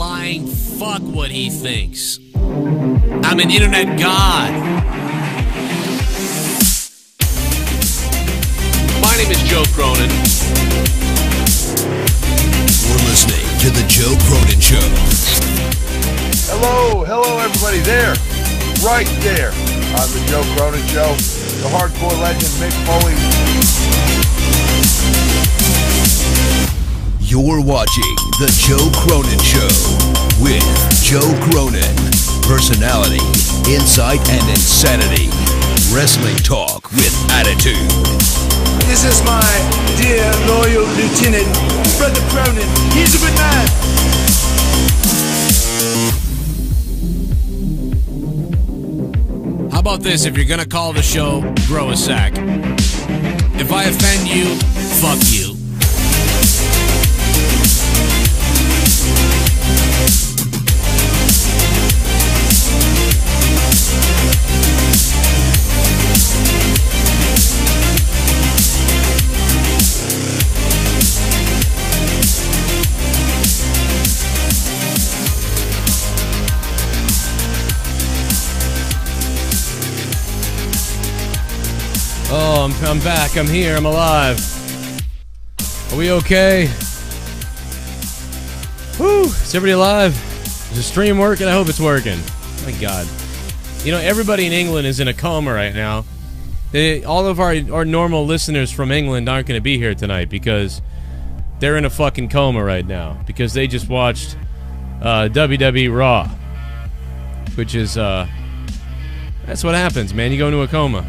flying fuck what he thinks. I'm an internet god. My name is Joe Cronin. We're listening to the Joe Cronin Show. Hello everybody there, right there on the Joe Cronin Show, the hardcore legend Mick Foley. You're watching the Joe Cronin Show with Joe Cronin. Personality, insight, and insanity. Wrestling talk with attitude. This is my dear loyal lieutenant, Brother Cronin. He's a good man. How about this? If you're gonna call the show, grow a sack. If I offend you, fuck you. Oh, I'm back. I'm here. I'm alive. Are we okay? Whew. Is everybody alive? Is the stream working? I hope it's working. My God. You know, everybody in England is in a coma right now. All of our normal listeners from England aren't going to be here tonight because they're in a fucking coma right now because they just watched WWE RAW, which is, that's what happens, man. You go into a coma.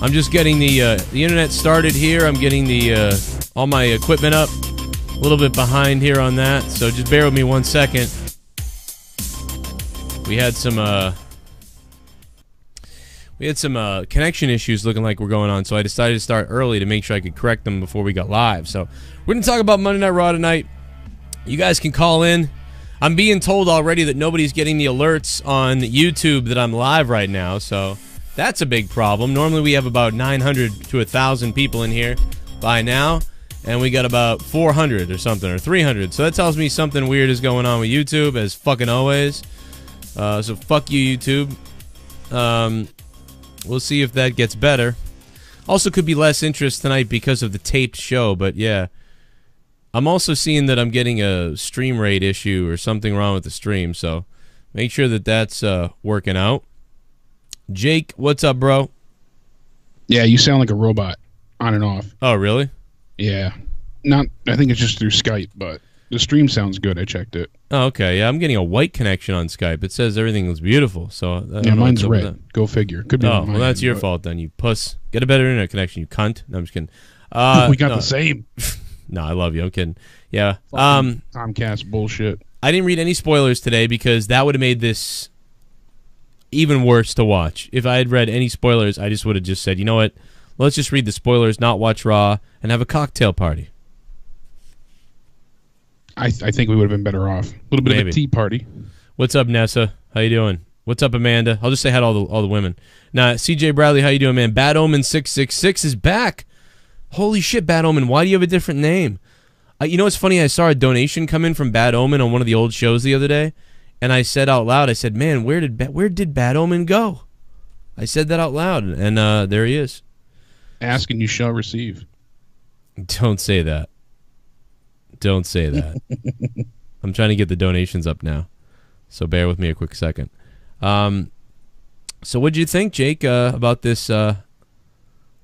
I'm just getting the internet started here. I'm getting the all my equipment up. A little bit behind here on that, so just bear with me 1 second. We had some connection issues looking like we're going on, so I decided to start early to make sure I could correct them before we got live. So we're gonna talk about Monday Night Raw tonight. You guys can call in. I'm being told already that nobody's getting the alerts on YouTube that I'm live right now, so that's a big problem. Normally we have about 900 to 1,000 people in here by now, and we got about 400 or something, or 300. So that tells me something weird is going on with YouTube, as fucking always. So fuck you, YouTube. We'll see if that gets better. Also could be less interest tonight because of the taped show, but yeah. I'm also seeing that I'm getting a stream rate issue or something wrong with the stream, so make sure that that's working out. Jake, what's up, bro? Yeah, you sound like a robot, on and off. Oh, really? Yeah. I think it's just through Skype, but the stream sounds good. I checked it. Oh, okay. Yeah, I'm getting a white connection on Skype. It says everything looks beautiful. So yeah, mine's red. Go figure. Could be. Oh, well, that's your fault then, you puss. Get a better internet connection, you cunt. No, I'm just kidding. We got the same. No, I love you. I'm kidding. Yeah. Comcast bullshit. I didn't read any spoilers today because that would have made this even worse to watch. If I had read any spoilers, I just would have just said, you know what? Let's just read the spoilers, not watch Raw, and have a cocktail party. I think we would have been better off. A little bit of a tea party. What's up, Nessa? How you doing? What's up, Amanda? I'll just say hi to all the women. Now, CJ Bradley, how you doing, man? Bad Omen 666 is back. Holy shit, Bad Omen. Why do you have a different name? You know what's funny? I saw a donation come in from Bad Omen on one of the old shows the other day. And I said out loud, I said, man, where did Bad Omen go? I said that out loud, and there he is. Ask and you shall receive. Don't say that. Don't say that. I'm trying to get the donations up now, so bear with me a quick second. So what did you think, Jake, about this, what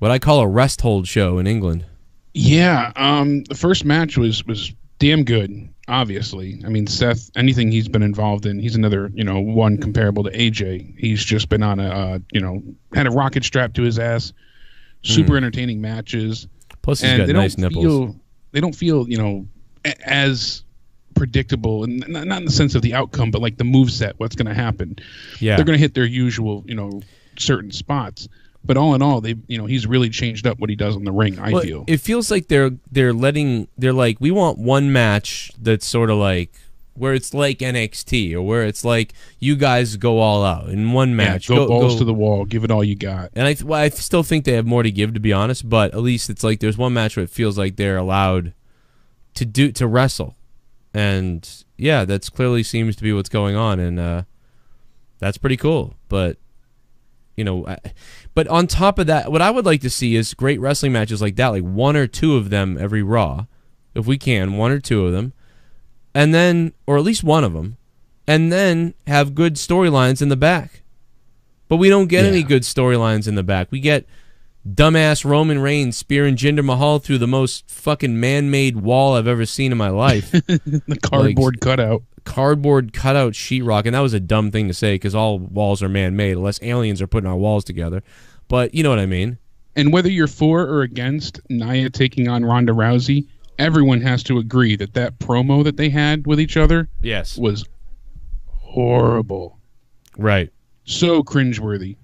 I call a rest hold show in England? Yeah, the first match was damn good. Obviously, I mean, Seth, anything he's been involved in, he's another, one comparable to AJ. He's just been on a, had a rocket strapped to his ass. Super entertaining matches. Plus, he's got nice nipples. They don't feel, as predictable, and not in the sense of the outcome, but like the moveset, what's going to happen. Yeah, they're going to hit their usual, certain spots. But all in all, he's really changed up what he does on the ring. I feel it feels like they're like, we want one match that's sort of like where it's like NXT, or where it's like you guys go all out in one match. Yeah, go balls to the wall, give it all you got. And I still think they have more to give, to be honest. But at least it's like there's one match where it feels like they're allowed to wrestle. And yeah, that's clearly seems to be what's going on, and that's pretty cool. But you know, but on top of that, what I would like to see is great wrestling matches like that, like 1 or 2 of them every Raw, if we can, 1 or 2 of them, and then, or at least 1 of them, and then have good storylines in the back. But we don't get any good storylines in the back. We get dumbass Roman Reigns spearing Jinder Mahal through the most fucking man-made wall I've ever seen in my life. The cardboard cutout. Cardboard cutout sheetrock, and that was a dumb thing to say because all walls are man-made unless aliens are putting our walls together. But you know what I mean. And whether you're for or against Nia taking on Ronda Rousey, everyone has to agree that that promo that they had with each other was horrible. Right. So cringeworthy.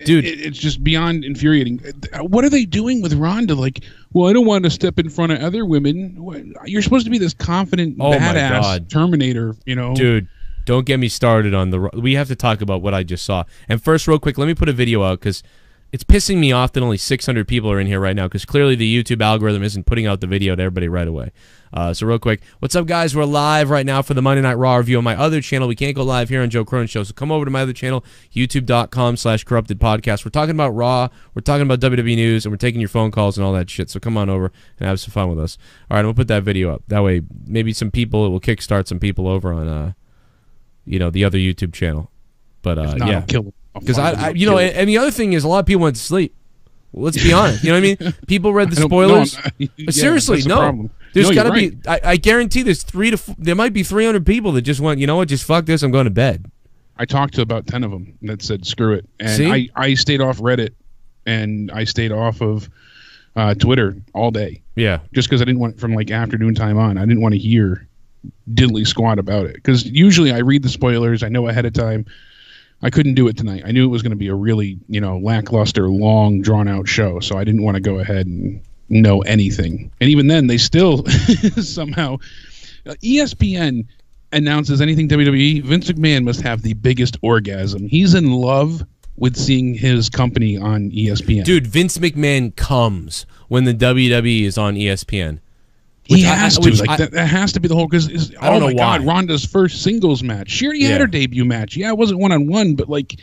Dude, it's just beyond infuriating. What are they doing with Ronda? Like, well, I don't want to step in front of other women. You're supposed to be this confident, badass Terminator, you know? Dude, don't get me started on the... We have to talk about what I just saw. And first, real quick, let me put a video out, because it's pissing me off that only 600 people are in here right now, because clearly the YouTube algorithm isn't putting out the video to everybody right away. So real quick, what's up, guys? We're live right now for the Monday Night Raw review on my other channel. We can't go live here on Joe Cronin Show, so come over to my other channel, youtube.com/corruptedpodcast. We're talking about Raw, we're talking about WWE news, and we're taking your phone calls and all that shit, so come on over and have some fun with us. All right, we'll put that video up. That way, maybe some people, it will kickstart some people over on, you know, the other YouTube channel. But, yeah. Because you know, and the other thing is a lot of people went to sleep. Well, let's be honest. You know what I mean? People read the spoilers. Seriously, no. There's got to be. I guarantee there's there might be 300 people that just went, you know what? Just fuck this. I'm going to bed. I talked to about 10 of them that said screw it, and I stayed off Reddit and I stayed off of Twitter all day. Yeah, just because I didn't want from like afternoon time on. I didn't want to hear diddly squat about it because usually I read the spoilers. I know ahead of time. I couldn't do it tonight. I knew it was going to be a really, you know, lackluster, long, drawn-out show, so I didn't want to go ahead and know anything. And even then, they still somehow... ESPN announces anything WWE, Vince McMahon must have the biggest orgasm. He's in love with seeing his company on ESPN. Dude, Vince McMahon comes when the WWE is on ESPN. He has to. That has to be the whole... Because, oh my God, Ronda's first singles match. She already had her debut match. Yeah, it wasn't one-on-one, but, like,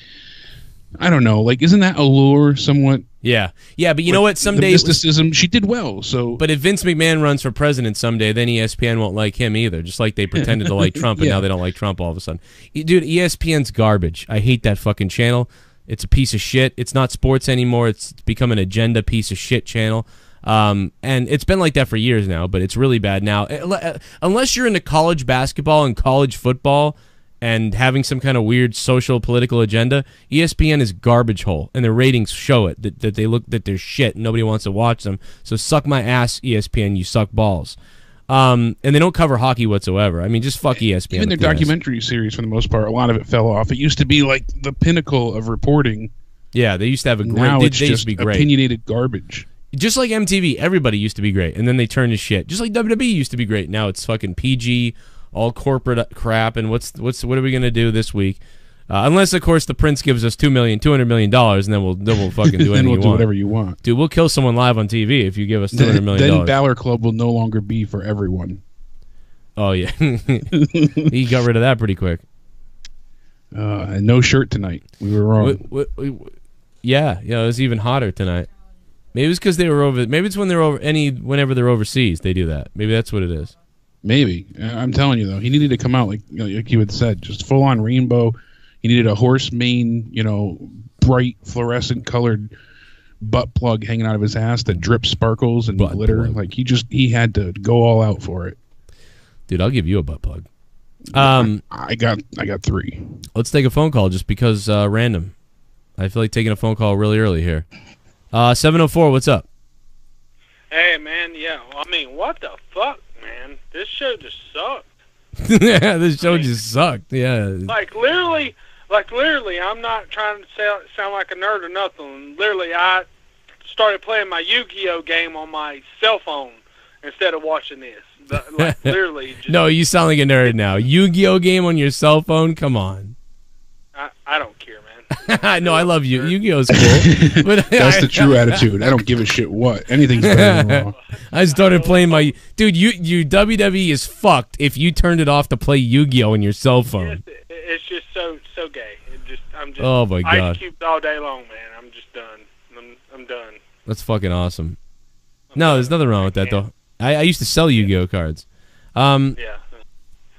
I don't know. Like, isn't that allure somewhat? Yeah. Yeah, but you know what? Someday... mysticism, she did well, so... But if Vince McMahon runs for president someday, then ESPN won't like him either, just like they pretended to like Trump, and now they don't like Trump all of a sudden. Dude, ESPN's garbage. I hate that fucking channel. It's a piece of shit. It's not sports anymore. It's become an agenda piece of shit channel. And it's been like that for years now, but it's really bad now. Unless you're into college basketball and college football and having some kind of weird social political agenda, ESPN is garbage hole, and their ratings show it that they're shit and nobody wants to watch them. So suck my ass, ESPN, you suck balls. And they don't cover hockey whatsoever. I mean, just fuck ESPN. Even their documentary series, for the most part, a lot of it fell off. It used to be like the pinnacle of reporting. Yeah, they used to have a great. Now it's they used just to be great. Opinionated garbage. Just like MTV, everybody used to be great, and then they turned to shit. Just like WWE used to be great, now it's fucking PG, all corporate crap. And what are we gonna do this week? Unless, of course, the Prince gives us $200 million, and then we'll fucking do anything whatever you want. Dude, we'll kill someone live on TV if you give us $200 million. Then Balor Club will no longer be for everyone. Oh yeah, he got rid of that pretty quick. And no shirt tonight. We were wrong. Yeah, it was even hotter tonight. Maybe it's because they were over. Maybe it's when they're over. Whenever they're overseas, they do that. Maybe that's what it is. Maybe. I'm telling you though, he needed to come out like you had said, just full on rainbow. He needed a horse mane, bright fluorescent colored butt plug hanging out of his ass that drips sparkles and glitter. Plug. Like he had to go all out for it. Dude, I'll give you a butt plug. I got 3. Let's take a phone call just because random. I feel like taking a phone call really early here. 704, what's up? Hey, man, yeah. I mean, what the fuck, man? This show just sucked. Yeah, this show just sucked. Yeah. Like literally, I'm not trying to sound like a nerd or nothing. Literally, I started playing my Yu-Gi-Oh game on my cell phone instead of watching this. Like, literally. Just, no, you sound like a nerd now. Yu-Gi-Oh game on your cell phone? Come on. I don't care, man. No, I love you. Yu-Gi-Oh's cool. But That's the true attitude. I don't give a shit what. Anything's better than Raw. I started playing my dude. You WWE is fucked if you turned it off to play Yu-Gi-Oh on your cell phone. It's just so gay. I'm just. Oh my god. Ice cubes all day long, man. I'm just done. I'm done. That's fucking awesome. No, there's nothing wrong with that though. I used to sell Yu-Gi-Oh cards. Yeah.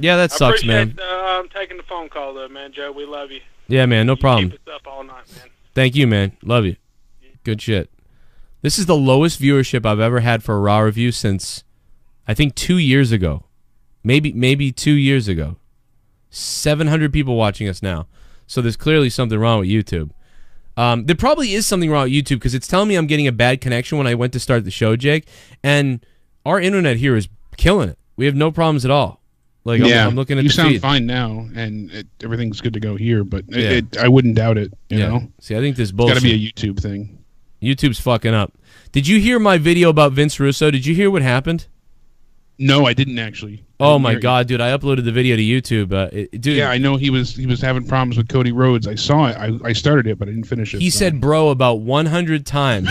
Yeah, that sucks, man. I'm taking the phone call though, man. Joe, we love you. Yeah, man, no problem. Keep us up all night, man. Thank you, man. Love you. Good shit. This is the lowest viewership I've ever had for a Raw review since, I think, 2 years ago. Maybe 2 years ago. 700 people watching us now. So there's clearly something wrong with YouTube. There probably is something wrong with YouTube because it's telling me I'm getting a bad connection when I went to start the show, Jake. And our internet here is killing it. We have no problems at all. Like, yeah, I'm looking at you the sound feed. fine now, and everything's good to go here. But I wouldn't doubt it. You know. See, I think this bullshit. Got to be a YouTube thing. YouTube's fucking up. Did you hear my video about Vince Russo? Did you hear what happened? No, I didn't actually. Oh my god, dude! I uploaded the video to YouTube. Dude, yeah, I know he was having problems with Cody Rhodes. I saw it. I started it, but I didn't finish it. He said "bro" about 100 times.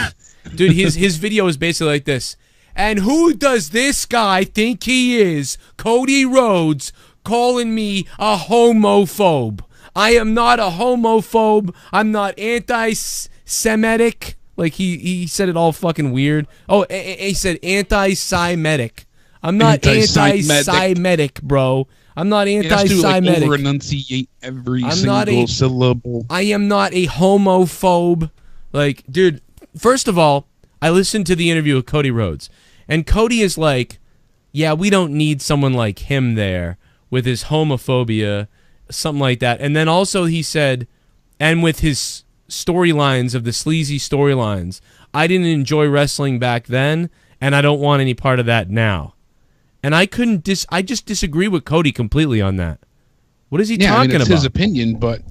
Dude, his video is basically like this. And who does this guy think he is? Cody Rhodes calling me a homophobe. I am not a homophobe. I'm not anti-Semitic. Like he said it all fucking weird. Oh, he said anti-Semitic. I'm not anti-Semitic, bro. I'm not anti-Semitic. Over enunciate every single syllable. I am not a homophobe. Like, dude, first of all, I listened to the interview with Cody Rhodes, and Cody is like, yeah, we don't need someone like him there with his homophobia, something like that. And then also he said, and with his storylines of the sleazy storylines, I didn't enjoy wrestling back then, and I don't want any part of that now. And I just disagree with Cody completely on that. What is he talking about? It's his opinion, but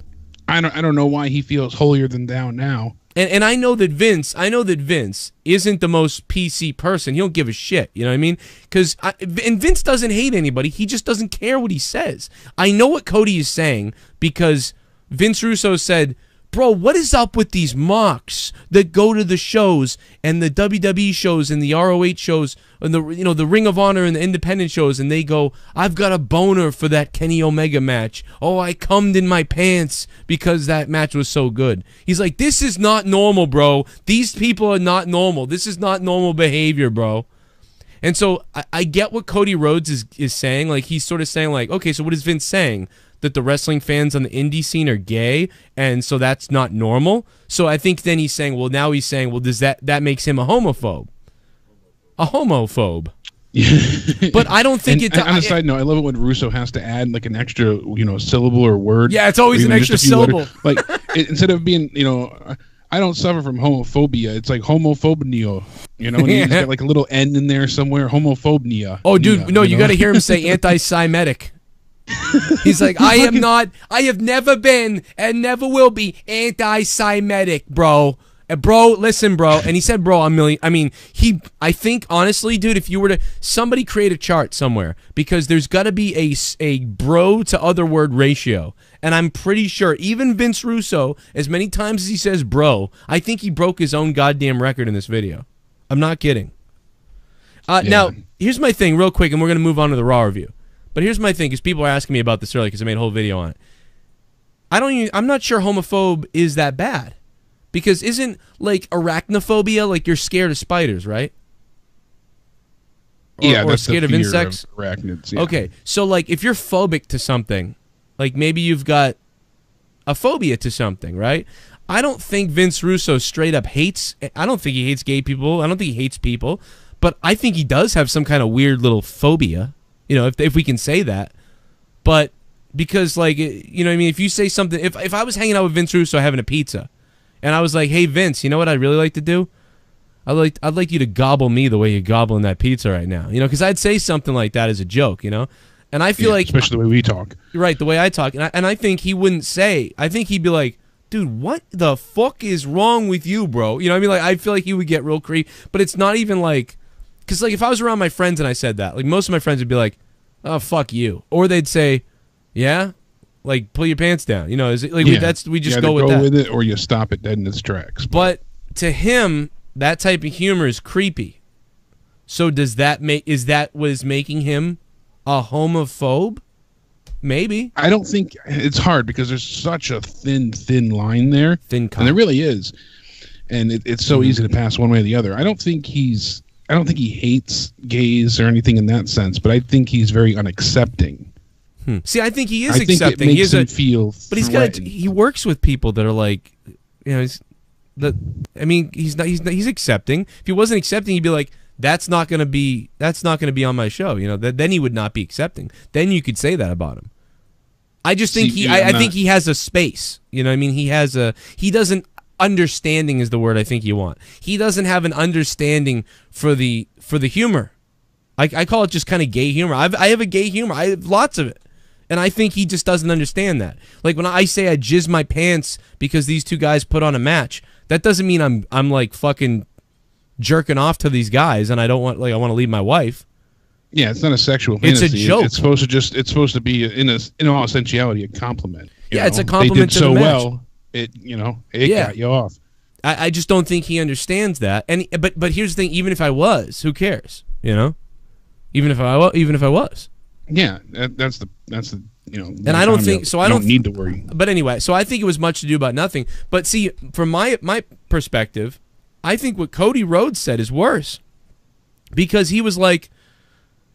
I don't know why he feels holier than thou now. And I know that Vince isn't the most PC person. He don't give a shit. You know what I mean? And Vince doesn't hate anybody. He just doesn't care what he says. I know what Cody is saying because Vince Russo said, bro, what is up with these mocks that go to the shows and the WWE shows and the ROH shows and the Ring of Honor and the independent shows, and they go, I've got a boner for that Kenny Omega match. Oh, I cummed in my pants because that match was so good. He's like, this is not normal, bro. These people are not normal. This is not normal behavior, bro. And so I get what Cody Rhodes is saying. Like, he's sort of saying, like, okay, so what is Vince saying? That the wrestling fans on the indie scene are gay, and so that's not normal. So I think then he's saying, well, does that makes him a homophobe? A homophobe. But I don't think on a side note, I love it when Russo has to add like an extra, syllable or word. Yeah, it's always an extra syllable. Like instead of being, I don't suffer from homophobia. It's like homophobia. And he's got like a little N in there somewhere. Homophobia. Oh, dude, no, you got to hear him say anti-Semitic. He's like, I have never been and never will be anti-Semitic, bro. Bro, listen, bro. And he said, bro, I think, honestly, dude, if you were to, somebody create a chart somewhere, because there's got to be a bro to other word ratio. And I'm pretty sure, even Vince Russo, as many times as he says bro, I think he broke his own goddamn record in this video. I'm not kidding. Now, here's my thing real quick, and we're going to move on to the Raw review. But here's my thing, because people are asking me about this earlier, because I made a whole video on it. I'm not sure homophobe is that bad. Because isn't, like, arachnophobia, like, you're scared of spiders, right? Or scared of insects? Of arachnids, yeah. Okay, so, like, if you're phobic to something, like, maybe you've got a phobia to something, right? I don't think Vince Russo straight up hates, I don't think he hates gay people, I don't think he hates people, but I think he does have some kind of weird little phobia. If we can say that. But because, like, what I mean? If you say something, if I was hanging out with Vince Russo having a pizza, and I was like, hey, Vince, you know what I'd really like to do? I'd like you to gobble me the way you're gobbling that pizza right now. Because I'd say something like that as a joke, And I feel like... Especially the way we talk. Right, the way I talk. And I think he wouldn't say... I think he'd be like, dude, what the fuck is wrong with you, bro? You know what I mean? Like, I feel like he would get real creepy. But it's not even like... Because, like, if I was around my friends and I said that, like, most of my friends would be like, oh, fuck you. Or they'd say, yeah? Like, pull your pants down. You know, is it like Yeah. we just You go either with that. with it or you stop it dead in its tracks. But to him, that type of humor is creepy. So does that is that what is making him a homophobe? Maybe. I don't think it's hard because there's such a thin line there. Thin and there really is. And it's so easy to pass one way or the other. I don't think he hates gays or anything in that sense, but I think he's very unaccepting. See, I think he is I think accepting. it makes he him feel but he works with people that are like, you know, he's accepting. If he wasn't accepting, he'd be like, that's not going to be on my show. You know, then he would not be accepting. Then you could say that about him. I just think I think he has a space. You know what I mean? He doesn't, understanding is the word I think you want. He doesn't have an understanding for the humor. I call it just kind of gay humor. I have a gay humor. I have lots of it. And I think he just doesn't understand that. Like when I say I jizz my pants because these two guys put on a match, that doesn't mean I'm like fucking jerking off to these guys and I want to leave my wife. Yeah, it's not a sexual It's fantasy. a joke. It's supposed to be in all essentiality a compliment. It's a compliment to the match. Well, it got you off. I just don't think he understands that. And but here's the thing: even if I was, who cares? You know, even if I was. Yeah, that's the And I don't think so. I don't need to worry. But anyway, so I think it was much ado about nothing. But see, from my perspective, I think what Cody Rhodes said is worse because he was like,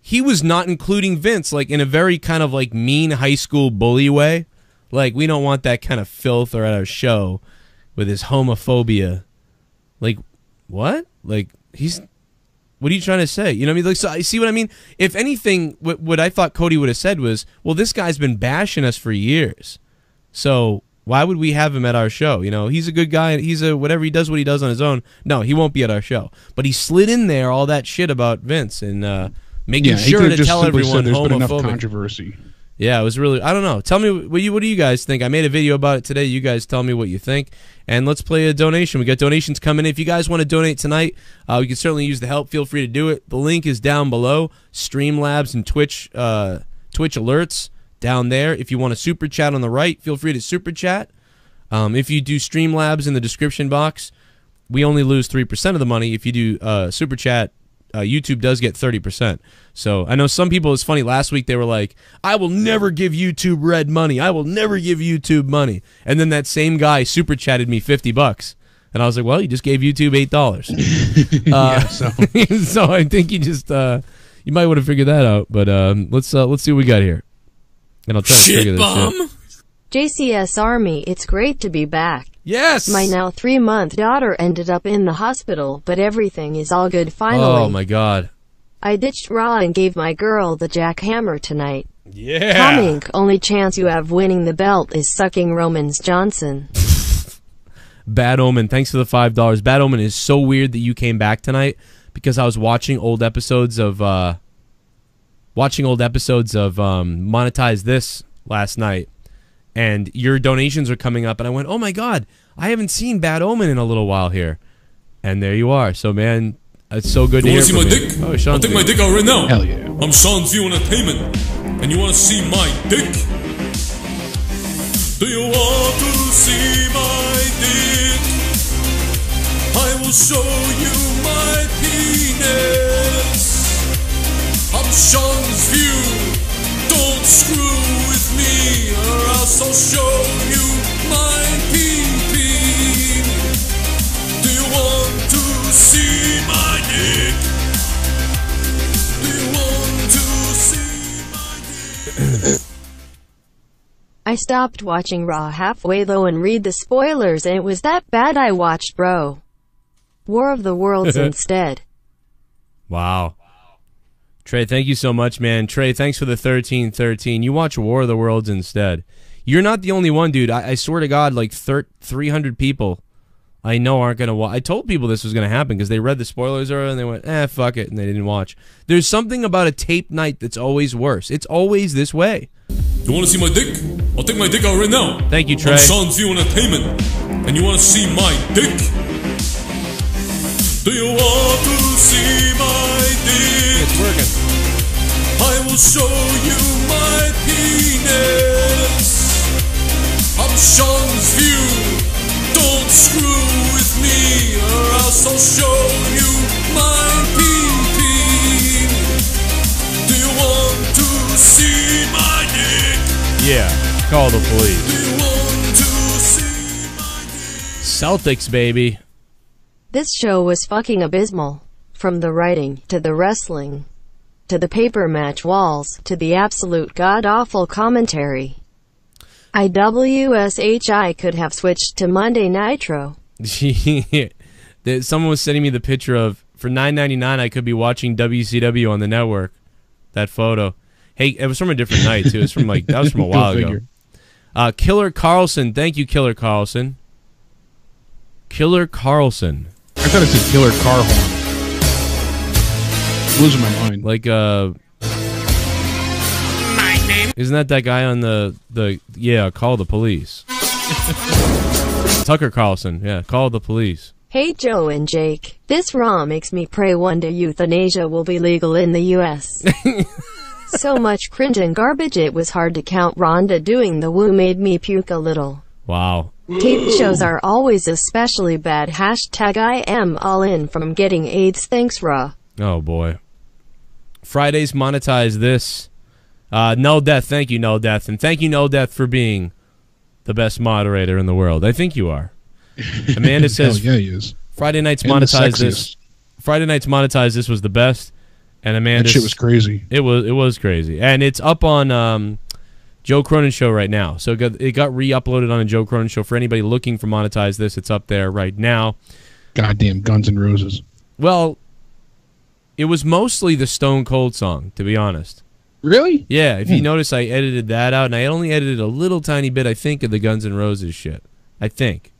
he was not including Vince like in a very kind of like mean high school bully way. Like, we don't want that kind of filth or at our show with his homophobia. Like, what? Like, what are you trying to say? You know what I mean? Like, so I see what I mean? If anything, what I thought Cody would have said was, well, this guy's been bashing us for years. So why would we have him at our show? You know, he's a good guy. He's whatever he does what he does on his own. No, he won't be at our show. But he slid in there all that shit about Vince and making sure to tell everyone there's been enough homophobic. controversy. Yeah, it was really, I don't know. Tell me, what do you guys think? I made a video about it today. You guys tell me what you think. And let's play a donation. We got donations coming in. If you guys want to donate tonight, we can certainly use the help. Feel free to do it. The link is down below. Streamlabs and Twitch alerts down there. If you want to super chat on the right, feel free to super chat. If you do Streamlabs in the description box, we only lose 3% of the money. If you do super chat, YouTube does get 30%. So I know some people, it's funny, last week they were like, I will never give YouTube red money. I will never give YouTube money. And then that same guy super chatted me $50. And I was like, well, you just gave YouTube $8. So I think you just, you might want to figure that out. But let's see what we got here. And I'll try to figure this shit. JCS Army, it's great to be back. Yes! My now 3-month daughter ended up in the hospital, but everything is all good finally. Oh my god. I ditched Raw and gave my girl the jackhammer tonight. Yeah! Tom Inc., only chance you have winning the belt is sucking Romans Johnson. Bad Omen, thanks for the $5. Bad Omen is so weird that you came back tonight because I was watching old episodes of Monetize This last night. And your donations are coming up, and I went, oh my god, I haven't seen Bad Omen in a little while here. And there you are. So, man, it's so good to hear from you. You want to see my dick? Oh, Sean's I'll take my dick out right now. Hell yeah. I'm Seanzviews Entertainment, and you want to see my dick? Do you want to see my dick? I will show you my penis. I'm Seanzviews. Don't screw with me, or else I'll show you my pee-pee. Do you want to see my dick? Do you want to see my dick? I stopped watching Raw halfway though and read the spoilers, and it was that bad I watched Bro. War of the Worlds instead. Wow. Trey, thank you so much, man. Trey, thanks for the 1313. You watch War of the Worlds instead. You're not the only one, dude. I swear to God, like 300 people I know aren't going to watch. I told people this was going to happen because they read the spoilers earlier and they went, fuck it, and they didn't watch. There's something about a tape night that's always worse. It's always this way. You want to see my dick? I'll take my dick out right now. Thank you, Trey. I'm Seanzviews Entertainment, and you want to see my dick? Do you want to see my dick? It's working. I will show you my penis. Seanzview. Don't screw with me, or else I'll show you my pee-pee. Do you want to see my dick? Yeah, call the police. Do you want to see my dick? Celtics, baby. This show was fucking abysmal. From the writing, to the wrestling, to the paper match walls, to the absolute god-awful commentary. I could have switched to Monday Nitro. Someone was sending me the picture of, for $9.99 I could be watching WCW on the network. That photo. Hey, it was from a different night too. It's from like, that was from a while ago. Killer Carlson, thank you, Killer Carlson. Killer Carlson. I thought it said Killer Car Horn. Losing my mind. Like isn't that guy on the yeah, call the police. Tucker Carlson, yeah, call the police. Hey Joe and Jake, this RAW makes me pray one day euthanasia will be legal in the US. So much cringe and garbage it was hard to count. Rhonda doing the woo made me puke a little. Wow. Tape shows are always especially bad. Hashtag I am all in from getting AIDS. Thanks RAW. Oh boy. Fridays monetize this. No Death, thank you, No Death. And thank you, No Death, for being the best moderator in the world. I think you are. Amanda says, yeah, he is. Friday nights monetize this. Friday nights monetize this was the best. And Amanda, that shit was crazy. It was crazy. And it's up on Joe Cronin Show right now. So it got re-uploaded on a Joe Cronin Show. For anybody looking for monetize this, it's up there right now. Goddamn Guns N' Roses. Well, it was mostly the Stone Cold song, to be honest. Really? Yeah, if you notice, I edited that out, and I only edited a little tiny bit, I think, of the Guns N' Roses shit. I think.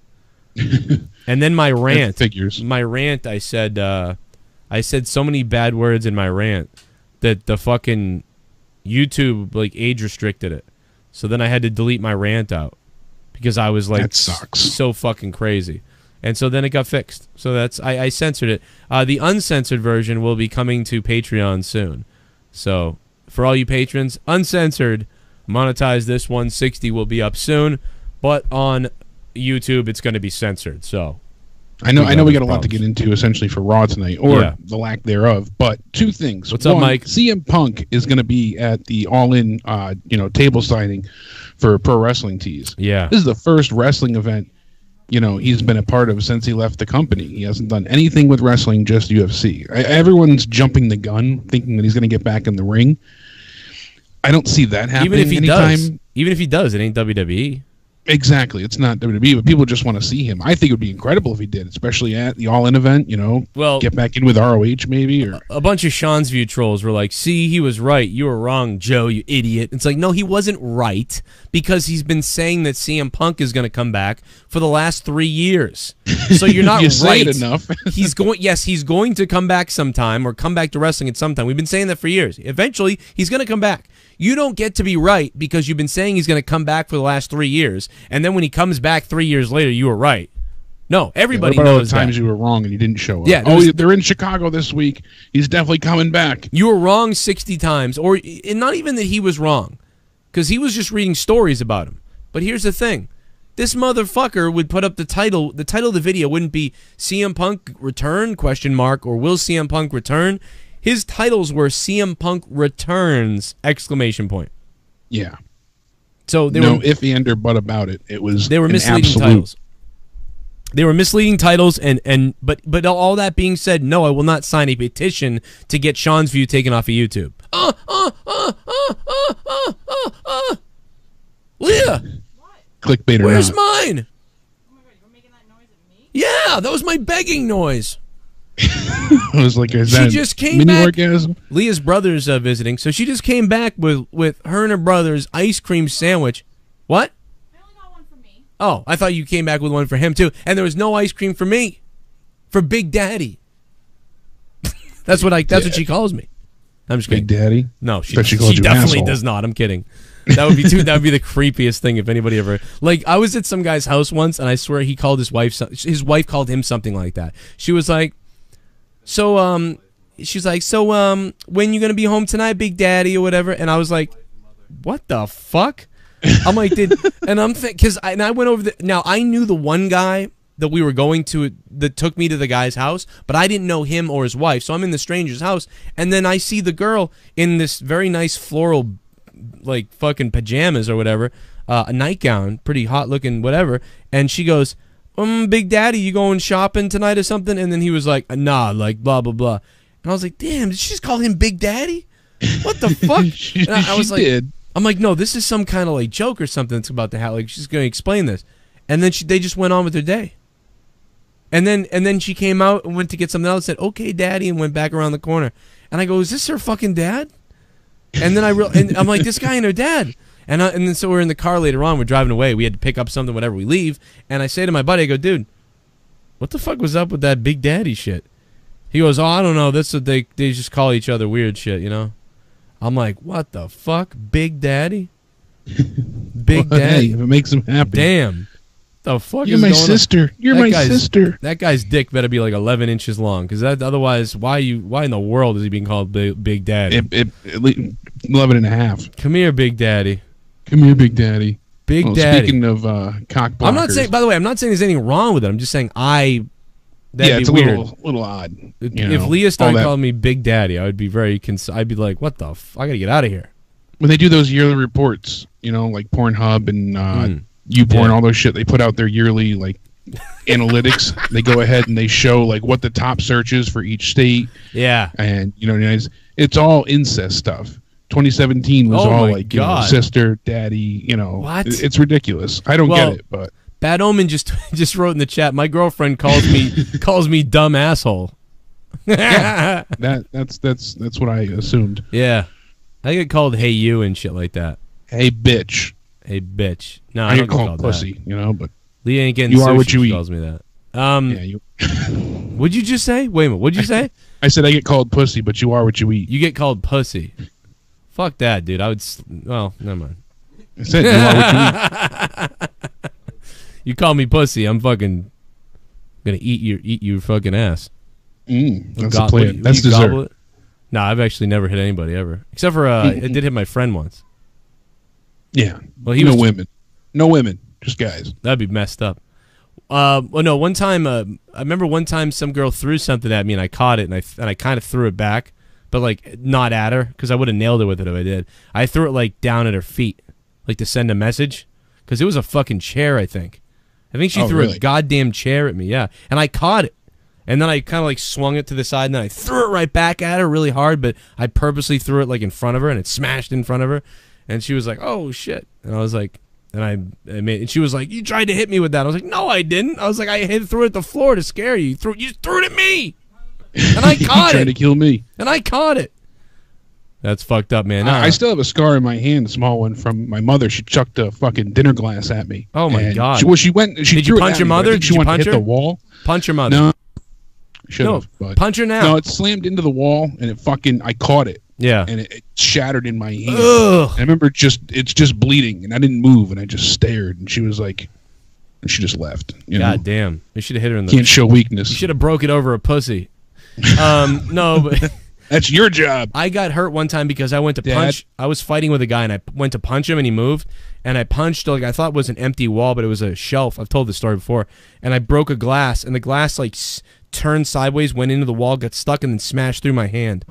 And then my rant. Figures. My rant, I said so many bad words in my rant that the fucking YouTube, like, age restricted it. So then I had to delete my rant out because I was, like, that sucks. So fucking crazy. And so then it got fixed. So that's I censored it. The uncensored version will be coming to Patreon soon. So for all you patrons, uncensored, monetize this 160 will be up soon, but on YouTube it's going to be censored. So I know we got a lot to get into essentially for Raw tonight, or the lack thereof. But two things. What's up, Mike? CM Punk is going to be at the All In, table signing for Pro Wrestling Tees. Yeah, this is the first wrestling event he's been a part of since he left the company. He hasn't done anything with wrestling, just UFC. Everyone's jumping the gun, thinking that he's going to get back in the ring. I don't see that happening. Even if he does, it ain't WWE. Exactly, it's not WWE, but people just want to see him. I think it would be incredible if he did, especially at the All In event. Well, get back in with ROH maybe. Or a bunch of Seanzview trolls were like, "See, he was right. You were wrong, Joe. You idiot." It's like, no, he wasn't right because he's been saying that CM Punk is going to come back for the last 3 years. So you're not you right say it enough. He's going to come back sometime or come back to wrestling at some time. We've been saying that for years. Eventually, he's going to come back. You don't get to be right because you've been saying he's going to come back for the last 3 years, and then when he comes back 3 years later, you were right. No, everybody knows all the times you were wrong and you didn't show up. Yeah, they're in Chicago this week. He's definitely coming back. You were wrong 60 times, and not even that he was wrong, because he was just reading stories about him. But here's the thing. This motherfucker would put up the title. The title of the video wouldn't be CM Punk Return, ? Or will CM Punk return? His titles were CM Punk Returns, ! Yeah. So they no were if, and, or but about it. They were misleading titles. They were misleading titles, but all that being said, no, I will not sign a petition to get Seanzview taken off of YouTube. Leah! Clickbait or Where's not. mine? Oh my God, you were making that noise at me? Yeah, that was my begging noise. I was like, she just came mini back. Orgasm? Leah's brother's visiting, so she just came back with her and her brother's ice cream sandwich. What? I only got one for me. Oh, I thought you came back with one for him too, and there was no ice cream for me, for Big Daddy. That's what she calls me. I'm just kidding. Big Daddy? No, she definitely asshole. Does not. I'm kidding. That would be the creepiest thing if anybody ever. Like, I was at some guy's house once, and I swear he called his wife called him something like that. She was like, she's like, when you gonna be home tonight, Big Daddy, or whatever? And I was like, what the fuck? I'm like, and I'm thinking, because I went over now I knew the one guy that we were going to, that took me to the guy's house, but I didn't know him or his wife, so I'm in the stranger's house, and then I see the girl in this very nice floral, like, fucking pajamas or whatever, a nightgown, pretty hot looking, whatever, and she goes, Big Daddy, you going shopping tonight or something? And then he was like, nah, like, blah, blah, blah. And I was like, damn, did she just call him Big Daddy? What the fuck? I was like, did. I'm like, no, this is some kind of like joke or something that's about to happen. Like, she's going to explain this. And then they just went on with their day. And then she came out and went to get something else, said, okay, Daddy, and went back around the corner. And I go, is this her fucking dad? And then and I'm like, this guy and her dad. And then so we're in the car later on. We're driving away. We had to pick up something, whatever, we leave. And I say to my buddy, I go, dude, what the fuck was up with that Big Daddy shit? He goes, oh, I don't know. That's what they just call each other weird shit, you know? I'm like, what the fuck? Big Daddy? Big Well, Daddy? hey, if it makes him happy. Damn. The fuck You're is my going on? sister. You're my sister. That guy's dick better be like 11 inches long, because otherwise, why in the world is he being called Big Daddy? 11 and a half. Come here, Big Daddy. Come here, Big Daddy. Big Daddy. Speaking of cock blockers. I'm not saying. By the way, I'm not saying there's anything wrong with it. I'm just saying that'd it's be weird. a little odd. If Leah started calling me Big Daddy, I would be I'd be like, what the I gotta get out of here. When they do those yearly reports, like Pornhub and YouPorn, all those shit, they put out their yearly like analytics. They go ahead and they show like what the top search is for each state. Yeah, and it's all incest stuff. 2017 was all like sister, daddy. What? It's ridiculous. I don't get it, but Bad Omen just wrote in the chat. My girlfriend calls me dumb asshole. Yeah, that's what I assumed. Yeah, I get called hey you and shit like that. Hey bitch. Hey bitch. No, I don't get called pussy. That. But Leah ain't getting you sushi. Are what you She eat. calls me that. Yeah, you. What'd you just say? Wait a minute. What'd you say? I said I get called pussy, but you are what you eat. You get called pussy. Fuck that, dude. I would. Well, never mind. I said you are what you eat. You call me pussy, I'm fucking gonna eat your fucking ass. That's a plan. That's dessert. No, I've actually never hit anybody ever, except for I did hit my friend once. Yeah. Well, no women, just guys. That'd be messed up. Well, no. One time, I remember one time some girl threw something at me and I caught it and I kind of threw it back, but like not at her because I would have nailed her with it if I did. I threw it like down at her feet, like to send a message, because it was a fucking chair. I think she threw a goddamn chair at me. Yeah, and I caught it, and then I kind of like swung it to the side and then I threw it right back at her really hard, but I purposely threw it like in front of her and it smashed in front of her, and she was like, "Oh shit," and I was like. And she was like, "You tried to hit me with that." I was like, "No, I didn't." I was like, "I threw it at the floor to scare you. You threw it at me, and I caught it." Trying to kill me, and I caught it. That's fucked up, man. I still have a scar in my hand, a small one from my mother. She chucked a fucking dinner glass at me. Oh my god! She went. Did you punch your mother? Did she want to hit the wall? Punch your mother? No. Should have. Punch her now. No, it slammed into the wall, and I caught it. Yeah, and it shattered in my hand. Ugh. I remember it's just bleeding, and I didn't move, and I just stared, and she was like, and she just left. God damn! You should have hit her in the. Can't show weakness. You should have broke it over a pussy. No, but that's your job. I got hurt one time because I went to punch. I was fighting with a guy, and I went to punch him, and he moved, and I punched like I thought it was an empty wall, but it was a shelf. I've told this story before, and I broke a glass, and the glass like turned sideways, went into the wall, got stuck, and then smashed through my hand.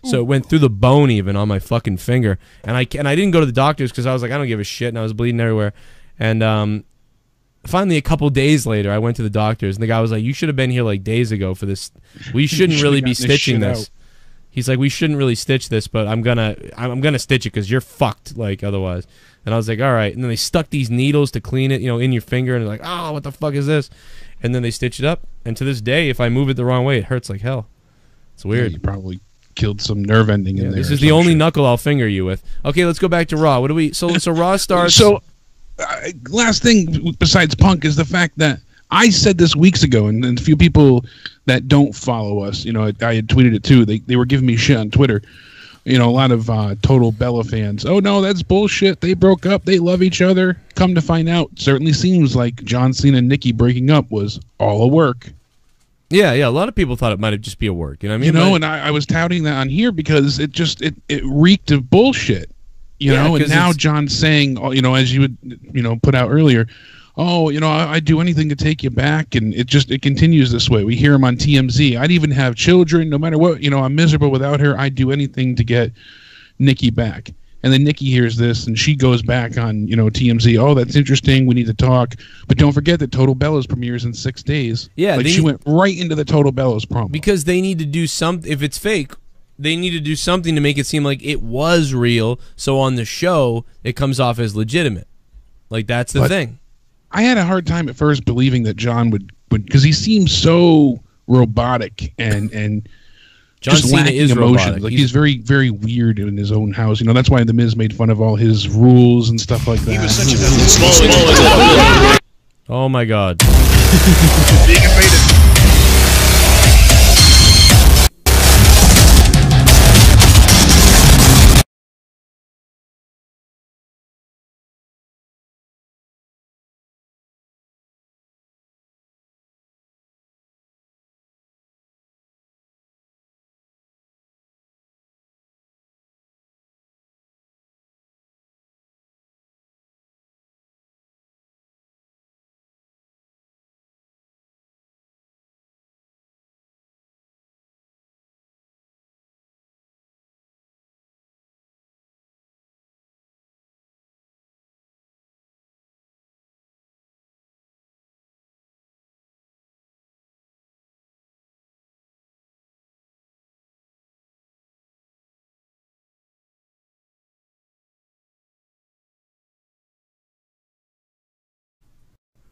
So it went through the bone even on my fucking finger, and I didn't go to the doctors because I was like, I don't give a shit, and I was bleeding everywhere. And finally, a couple days later, I went to the doctors, and the guy was like, "You should have been here like days ago for this. We shouldn't really be stitching this." He's like, "We shouldn't really stitch this, but I'm gonna stitch it because you're fucked like otherwise." And I was like, "All right." And then they stuck these needles to clean it, in your finger, and they're like, "Oh, what the fuck is this?" And then they stitched it up, and to this day, if I move it the wrong way, it hurts like hell. It's weird. Yeah, you probably killed some nerve ending in there. This is the only knuckle I'll finger you with. Okay, let's go back to Raw. What do we? So Raw starts. So last thing besides Punk is the fact that I said this weeks ago, and a few people that don't follow us, I had tweeted it too. They were giving me shit on Twitter. A lot of total Bella fans. Oh no, that's bullshit. They broke up. They love each other. Come to find out, certainly seems like John Cena and Nikki breaking up was all a work. Yeah. A lot of people thought it might have just be a work. You know what I mean? And I was touting that on here because it reeked of bullshit. You know, and 'cause now it's- John's saying, oh, you know, as you would, you know, put out earlier, oh, you know, I'd do anything to take you back, and it continues this way. We hear him on TMZ. I'd even have children, no matter what. You know, I'm miserable without her. I'd do anything to get Nikki back. And then Nikki hears this, and she goes back on, you know, TMZ. Oh, that's interesting. We need to talk. But don't forget that Total Bellows premieres in 6 days. Yeah, like she went right into the Total Bellows promo. Because they need to do something. If it's fake, they need to do something to make it seem like it was real. So on the show, it comes off as legitimate. Like that's the thing. I had a hard time at first believing that John would because he seems so robotic and John just Cena lacking is emotion. robotic. Like he's very, very weird in his own house. You know, that's why The Miz made fun of all his rules and stuff like that. He was such a Oh my God. Being invaded.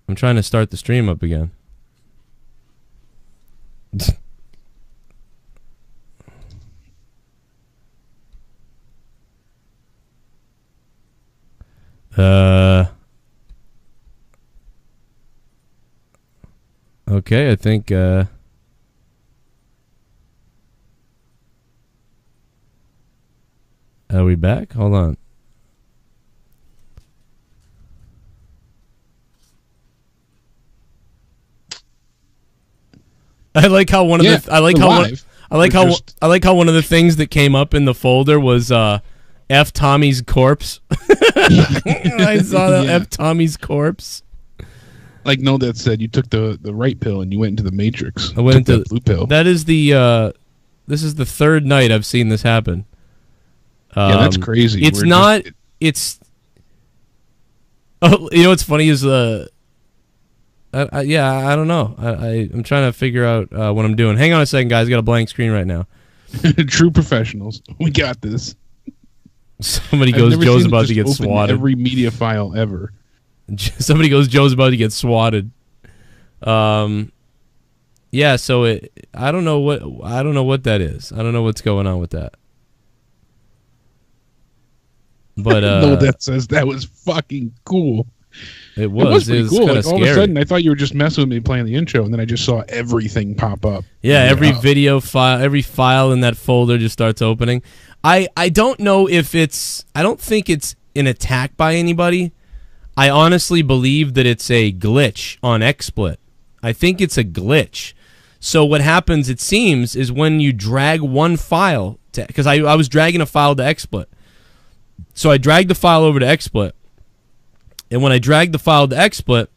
I'm trying to start the stream up again. Okay, I think are we back? Hold on. I like how one of the I like how one of the things that came up in the folder was F Tommy's corpse. I saw that F Tommy's corpse. Like no, that said you took the right pill and you went into the Matrix. I went into the blue pill. That is the this is the third night I've seen this happen. Yeah, that's crazy. It's not. It's. Oh, you know what's funny is yeah, I don't know. I'm trying to figure out what I'm doing. Hang on a second, guys. I got a blank screen right now. True professionals. We got this. Somebody goes, Joe's about to get swatted. Every media file ever. Somebody goes, Joe's about to get swatted. Yeah. So I don't know what that is. I don't know what's going on with that. But no, that says that was fucking cool. It was pretty cool. Like, all scary. of a sudden, I thought you were just messing with me playing the intro, and then I just saw everything pop up. Yeah, every video file, every file in that folder just starts opening. I don't know if it's... I don't think it's an attack by anybody. I honestly believe that it's a glitch on XSplit. I think it's a glitch. So what happens, it seems, is when you drag one file... Because I was dragging a file to XSplit. So I dragged the file over to XSplit. And when I drag the file to XSplit,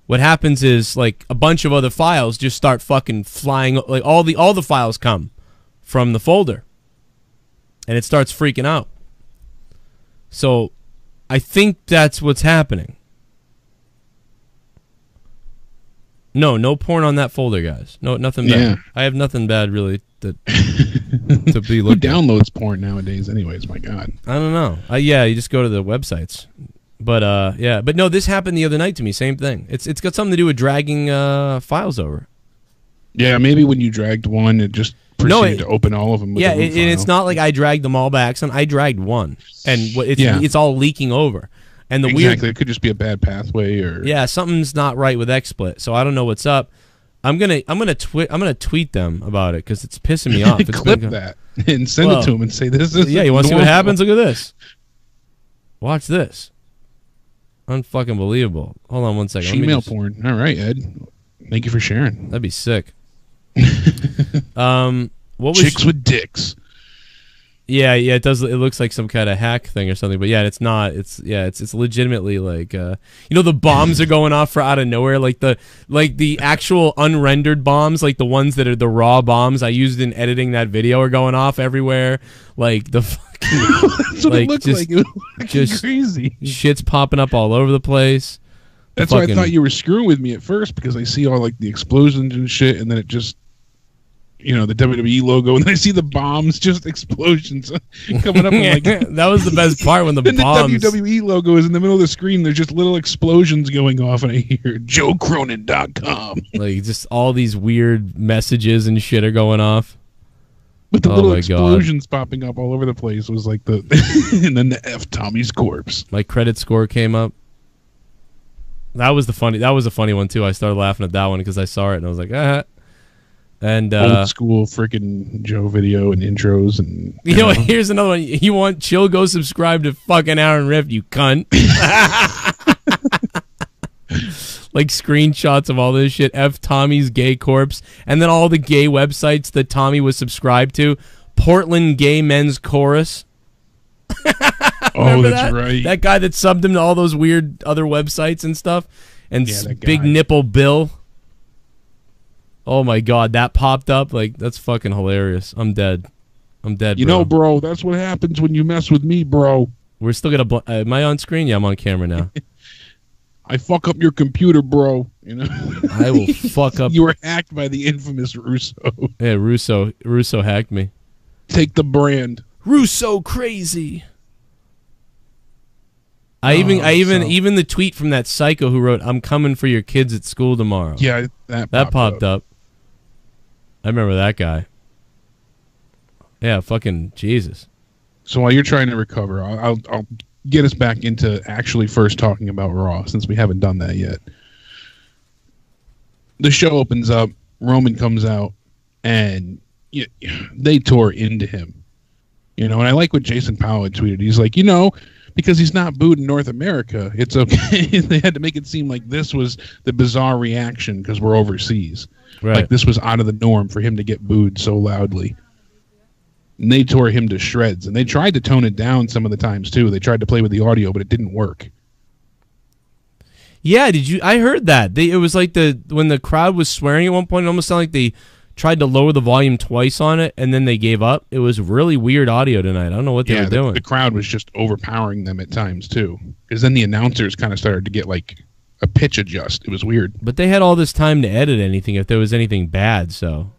what happens is like a bunch of other files just start fucking flying. Like all the files come from the folder, and it starts freaking out. So I think that's what's happening. No porn on that folder, guys. No, nothing bad. Yeah. I have nothing bad really to be Who looking. downloads porn nowadays anyways? My God. I don't know. Yeah, you just go to the websites. But yeah, but no, this happened the other night to me. Same thing. It's got something to do with dragging files over. Yeah, maybe when you dragged one, it just proceeded to open all of them. With Yeah, a new and it's file. not like I dragged them all by accident. I dragged one, and it's all leaking over. And the exactly, it could just be a bad pathway, or something's not right with XSplit. So I don't know what's up. I'm gonna tweet them about it because it's pissing me off. It's clip that and send it to them and say this is you want to see what happens? Look at this. Watch this. Unfucking believable. Hold on one second. Female porn. All right, Ed. Thank you for sharing. That'd be sick. What was chicks with dicks. Yeah, it does. It looks like some kind of hack thing or something, but yeah, it's not. It's legitimately like the bombs are going off for out of nowhere, like the actual unrendered bombs, like the ones that are the raw bombs I used in editing that video are going off everywhere, like the fucking That's what it looked like. It was just crazy. Shit's popping up all over the place. That's why I thought you were screwing with me at first, because I see all like the explosions and shit, and then it just. The WWE logo, and then I see the bombs, just explosions coming up. I'm like, that was the best part when the bombs. The WWE logo is in the middle of the screen. There's just little explosions going off, and I hear JoeCronin.com. Like just all these weird messages and shit are going off. But the little explosions popping up all over the place was like the, and then the F Tommy's corpse. My credit score came up. That was a funny one too. I started laughing at that one because I saw it and I was like, ah. And old school freaking Joe video and intros and you know what? Here's another one. You want chill? Go subscribe to fucking Aaron Rift, you cunt. Like screenshots of all this shit. F Tommy's gay corpse, and then all the gay websites that Tommy was subscribed to. Portland Gay Men's Chorus. Oh, that's right. That guy that subbed him to all those weird other websites and stuff. And Big Nipple Bill. Oh my God, that popped up. Like, that's fucking hilarious. I'm dead. You know, bro, that's what happens when you mess with me, bro. We're still gonna. Am I on screen? Yeah, I'm on camera now. I fuck up your computer, bro. I will fuck up. You were hacked by the infamous Russo. Yeah, Russo hacked me. Take the brand. Russo crazy. Even the tweet from that psycho who wrote, "I'm coming for your kids at school tomorrow." Yeah, that popped up. I remember that guy. Yeah, fucking Jesus. So while you're trying to recover, I'll get us back into actually first talking about Raw, since we haven't done that yet. The show opens up, Roman comes out, and they tore into him. And I like what Jason Powell had tweeted. He's like, because he's not booed in North America, it's okay. They had to make it seem like this was the bizarre reaction because we're overseas. Right. Like this was out of the norm for him to get booed so loudly. And they tore him to shreds. And they tried to tone it down some of the times, too. They tried to play with the audio, but it didn't work. Yeah, I heard that. It was like when the crowd was swearing at one point, it almost sounded like they tried to lower the volume twice on it, and then they gave up. It was really weird audio tonight. I don't know what they were doing. The crowd was just overpowering them at times, too. Because then the announcers kind of started to get, like, a pitch adjust. It was weird. But they had all this time to edit anything if there was anything bad, so...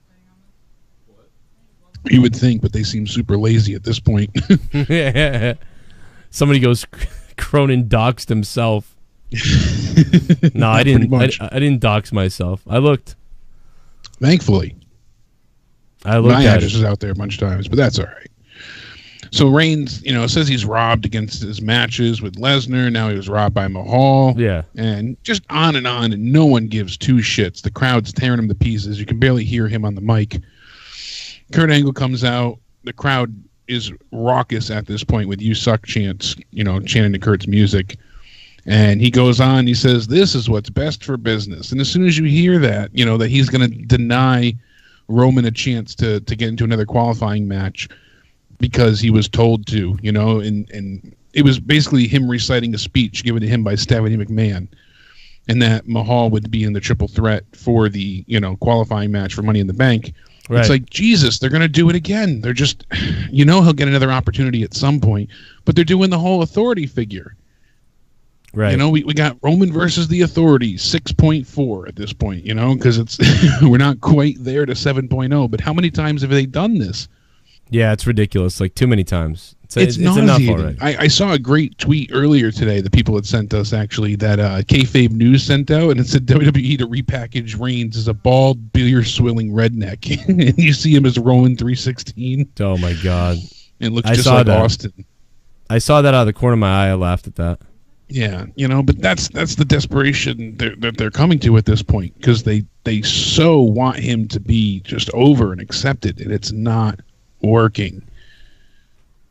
You would think, but they seem super lazy at this point. Yeah. Somebody goes, Cronin doxed himself. No, I didn't. I didn't dox myself. I looked. Thankfully. I looked. My address is out there a bunch of times, but that's all right. So Reigns, says he's robbed against his matches with Lesnar. Now he was robbed by Mahal. Yeah. And just on, and no one gives two shits. The crowd's tearing him to pieces. You can barely hear him on the mic. Kurt Angle comes out. The crowd is raucous at this point with "You Suck" chants, chanting to Kurt's music. And he goes on, he says, "This is what's best for business." And as soon as you hear that, that he's going to deny Roman a chance to get into another qualifying match because he was told to, and it was basically him reciting a speech given to him by Stephanie McMahon. And that Mahal would be in the triple threat for the, qualifying match for Money in the Bank. Right. It's like, Jesus, they're going to do it again. They're just, he'll get another opportunity at some point, but they're doing the whole authority figure. Right. We got Roman versus the Authority, 6.4 at this point, because it's we're not quite there to 7.0, but how many times have they done this? Yeah, it's ridiculous. Like, too many times. It's enough already. I saw a great tweet earlier today that people had sent us, actually, that Kayfabe News sent out, and it said WWE to repackage Reigns as a bald, beer-swilling redneck. And you see him as Roman 316. Oh, my God. It looks just like Austin. I saw that out of the corner of my eye. I laughed at that. Yeah, but that's the desperation that they're coming to at this point, because they so want him to be just over and accepted, and it's not working.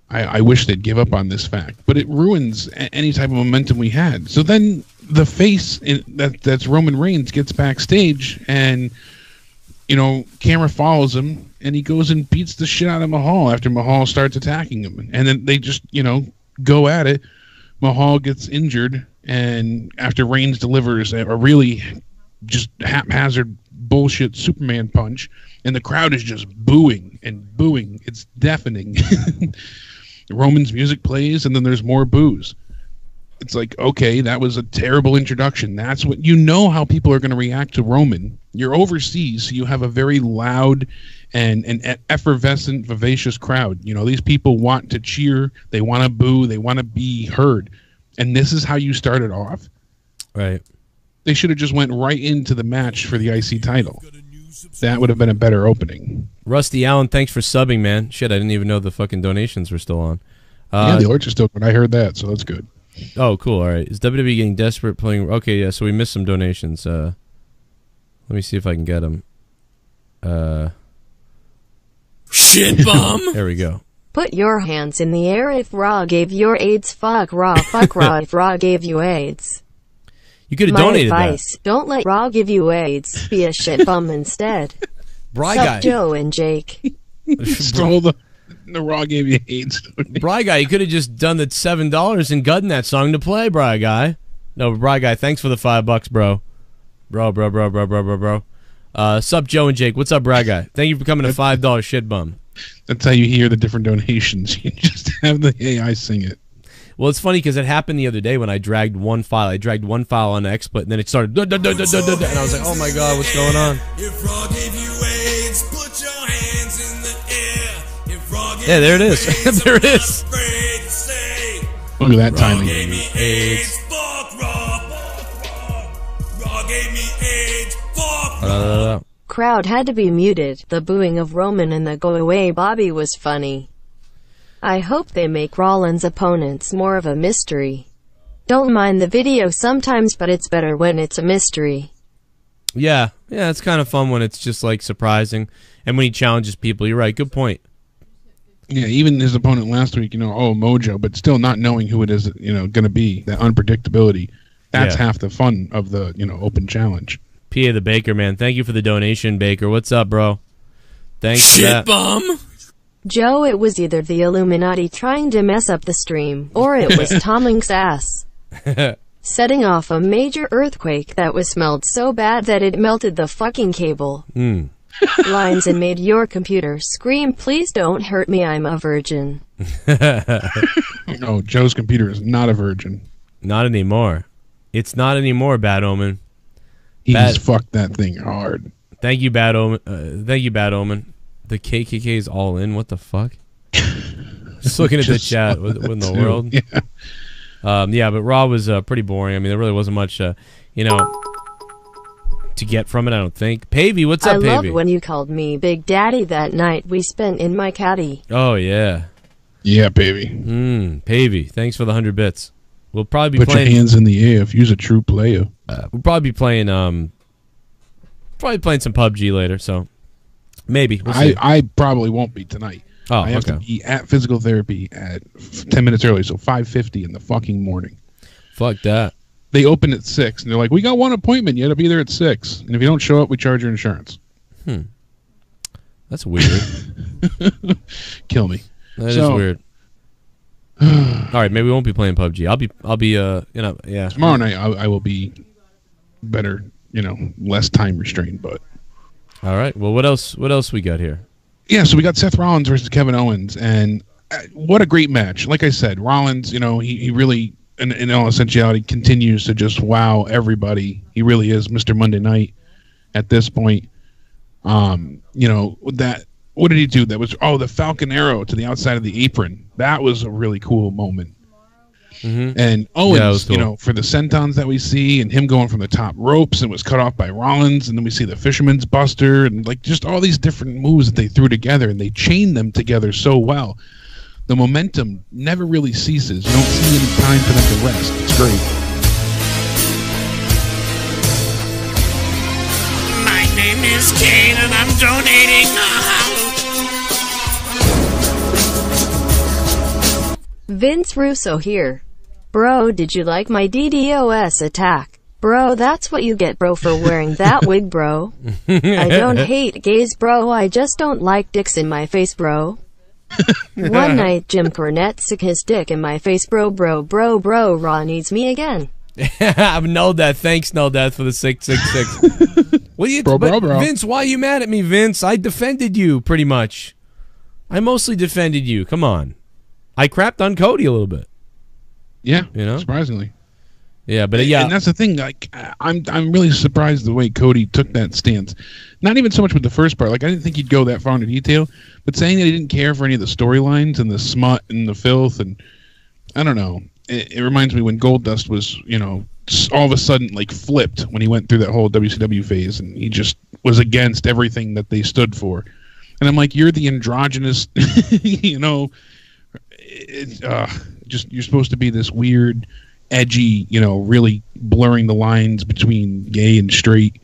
I wish they'd give up on this fact, but it ruins any type of momentum we had. So then the face that's Roman Reigns gets backstage, and camera follows him, and he goes and beats the shit out of Mahal after Mahal starts attacking him. And then they just, go at it. Mahal gets injured, and after Reigns delivers a really just haphazard bullshit Superman punch, and the crowd is just booing and booing. It's deafening. Roman's music plays, and then there's more boos. It's like, okay, that was a terrible introduction. That's what how people are going to react to Roman. You're overseas, so you have a very loud and effervescent, vivacious crowd. These people want to cheer, they want to boo, they want to be heard. And this is how you started off? Right. They should have just went right into the match for the IC title. That would have been a better opening. Rusty Allen, thanks for subbing, man. Shit, I didn't even know the fucking donations were still on. Yeah, the alerts are still good. I heard that, so that's good. Oh, cool. All right. Is WWE getting desperate playing? Okay, yeah, so we missed some donations. Let me see if I can get them. ShiBUM. There we go. Put your hands in the air if Raw gave your AIDS. Fuck Raw. Fuck Raw if Raw gave you AIDS. You could have My donated advice, that. don't let Raw give you AIDS. Be a ShiBUM instead. Bry Sup, guy. Joe and Jake. Stole the Raw gave you AIDS. Bry guy, you could have just done the $7 and gotten that song to play, Bry guy. No, Bry guy, thanks for the $5, bro. Bro. Sup, Joe and Jake. What's up, Bry guy? Thank you for becoming a $5 ShiBUM. That's how you hear the different donations. You just have the AI sing it. Well, it's funny because it happened the other day when I dragged one file. I dragged one file on XSplit, and then it started, and I was like, oh my god, what's going on? If Raw gave you AIDS, put your hands in the air. If Raw gave Yeah, there it you is. AIDS, There it I'm is. afraid to say. Look at that Raw timing. gave me AIDS, fuck Raw. Raw gave me AIDS, fuck Raw. Crowd had to be muted. The booing of Roman and the go away Bobby was funny. I hope they make Rollins' opponents more of a mystery. Don't mind the video sometimes, but it's better when it's a mystery. Yeah, it's kind of fun when it's just like surprising, and when he challenges people. You're right. Good point. Yeah, even his opponent last week, Mojo, but still not knowing who it is, going to be, that unpredictability. That's half the fun of the, open challenge. PA the Baker, man. Thank you for the donation, Baker. What's up, bro? Thanks for that. ShiBUM. Joe, it was either the Illuminati trying to mess up the stream, or it was Tomming's ass. Setting off a major earthquake that was smelled so bad that it melted the fucking cable. Lines and made your computer scream, please don't hurt me, I'm a virgin. No, Joe's computer is not a virgin. Not anymore. It's not anymore, Bad Omen. He's fucked that thing hard. Thank you, Bad Omen. Thank you, Bad Omen. The KKK is all in. What the fuck? Just looking at the chat. What in the world? Yeah. Yeah, but Raw was pretty boring. I mean, there really wasn't much, to get from it, I don't think. Pavey, what's up, Pavey? I loved when you called me Big Daddy that night we spent in my caddy. Oh, yeah. Yeah, Pavey. Pavey, thanks for the 100 bits. We'll probably be Put playing... your hands in the air if you're a true player. We'll probably be playing, some PUBG later, so... Maybe. We'll see. I probably won't be tonight. Oh, I have to be at physical therapy at 10 minutes early, so 5:50 in the fucking morning. Fuck that. They open at 6, and they're like, we got one appointment. You got to be there at 6. And if you don't show up, we charge your insurance. That's weird. Kill me. That is weird. All right, maybe we won't be playing PUBG. I'll be yeah. Tomorrow night I will be better, less time restrained, but... All right. Well, what else we got here? Yeah, so we got Seth Rollins versus Kevin Owens, and what a great match. Like I said, Rollins, he really, in all essentiality, continues to just wow everybody. He really is Mr. Monday Night at this point. What did he do? That was, the Falcon Arrow to the outside of the apron. That was a really cool moment. And Owens, cool. For the sentons that we see, and him going from the top ropes and was cut off by Rollins, and then we see the Fisherman's Buster, and just all these different moves that they threw together, and they chained them together so well. The momentum never really ceases. You don't see any time for them to rest. It's great. My name is Kane, and I'm donating. Vince Russo here. Bro, did you like my DDoS attack? Bro, that's what you get, bro, for wearing that wig, bro. I don't hate gays, bro. I just don't like dicks in my face, bro. One night, Jim Cornette stuck his dick in my face, bro. Raw needs me again. No Death. Thanks, No Death, for the 666. What do you, bro. Vince, why are you mad at me, Vince? I defended you, pretty much. I mostly defended you. Come on. I crapped on Cody a little bit. Yeah, you know, surprisingly. Yeah, but yeah, and that's the thing. Like, I'm really surprised the way Cody took that stance. Not even so much with the first part. Like, I didn't think he'd go that far into detail, but saying that he didn't care for any of the storylines and the smut and the filth, and I don't know. It reminds me when Goldust was, you know, all of a sudden like flipped when he went through that whole WCW phase, and he just was against everything that they stood for. And I'm like, you're the androgynous, you know, just you're supposed to be this weird, edgy, you know, really blurring the lines between gay and straight,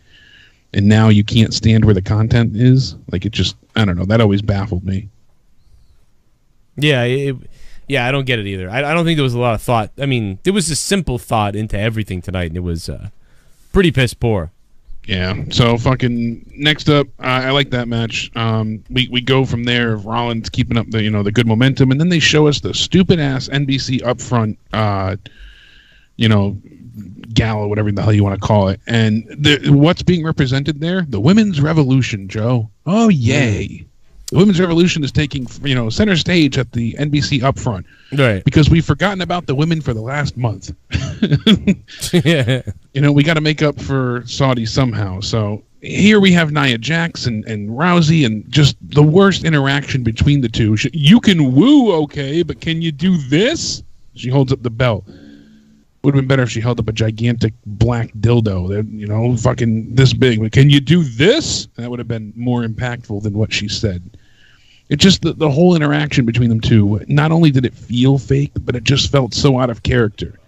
and now you can't stand where the content is. Like, it just, I don't know, that always baffled me. Yeah, I don't get it either. I don't think there was a lot of thought. I mean, there was a simple thought into everything tonight, and it was pretty piss poor. Yeah, so fucking next up, I like that match. We go from there, Rollins keeping up the, you know, the good momentum, and then they show us the stupid ass NBC upfront, you know, gala, whatever the hell you want to call it. And what's being represented there? The women's revolution, Joe. Oh yay! The women's revolution is taking, you know, center stage at the NBC upfront, right? Because we've forgotten about the women for the last month. Yeah. You know, we got to make up for Saudi somehow. So here we have Nia Jax and Rousey, and just the worst interaction between the two. You can woo, okay, but can you do this? She holds up the belt. Would have been better if she held up a gigantic black dildo that, you know, fucking this big. But can you do this? That would have been more impactful than what she said. It just, the whole interaction between them two, not only did it feel fake, but it just felt so out of character.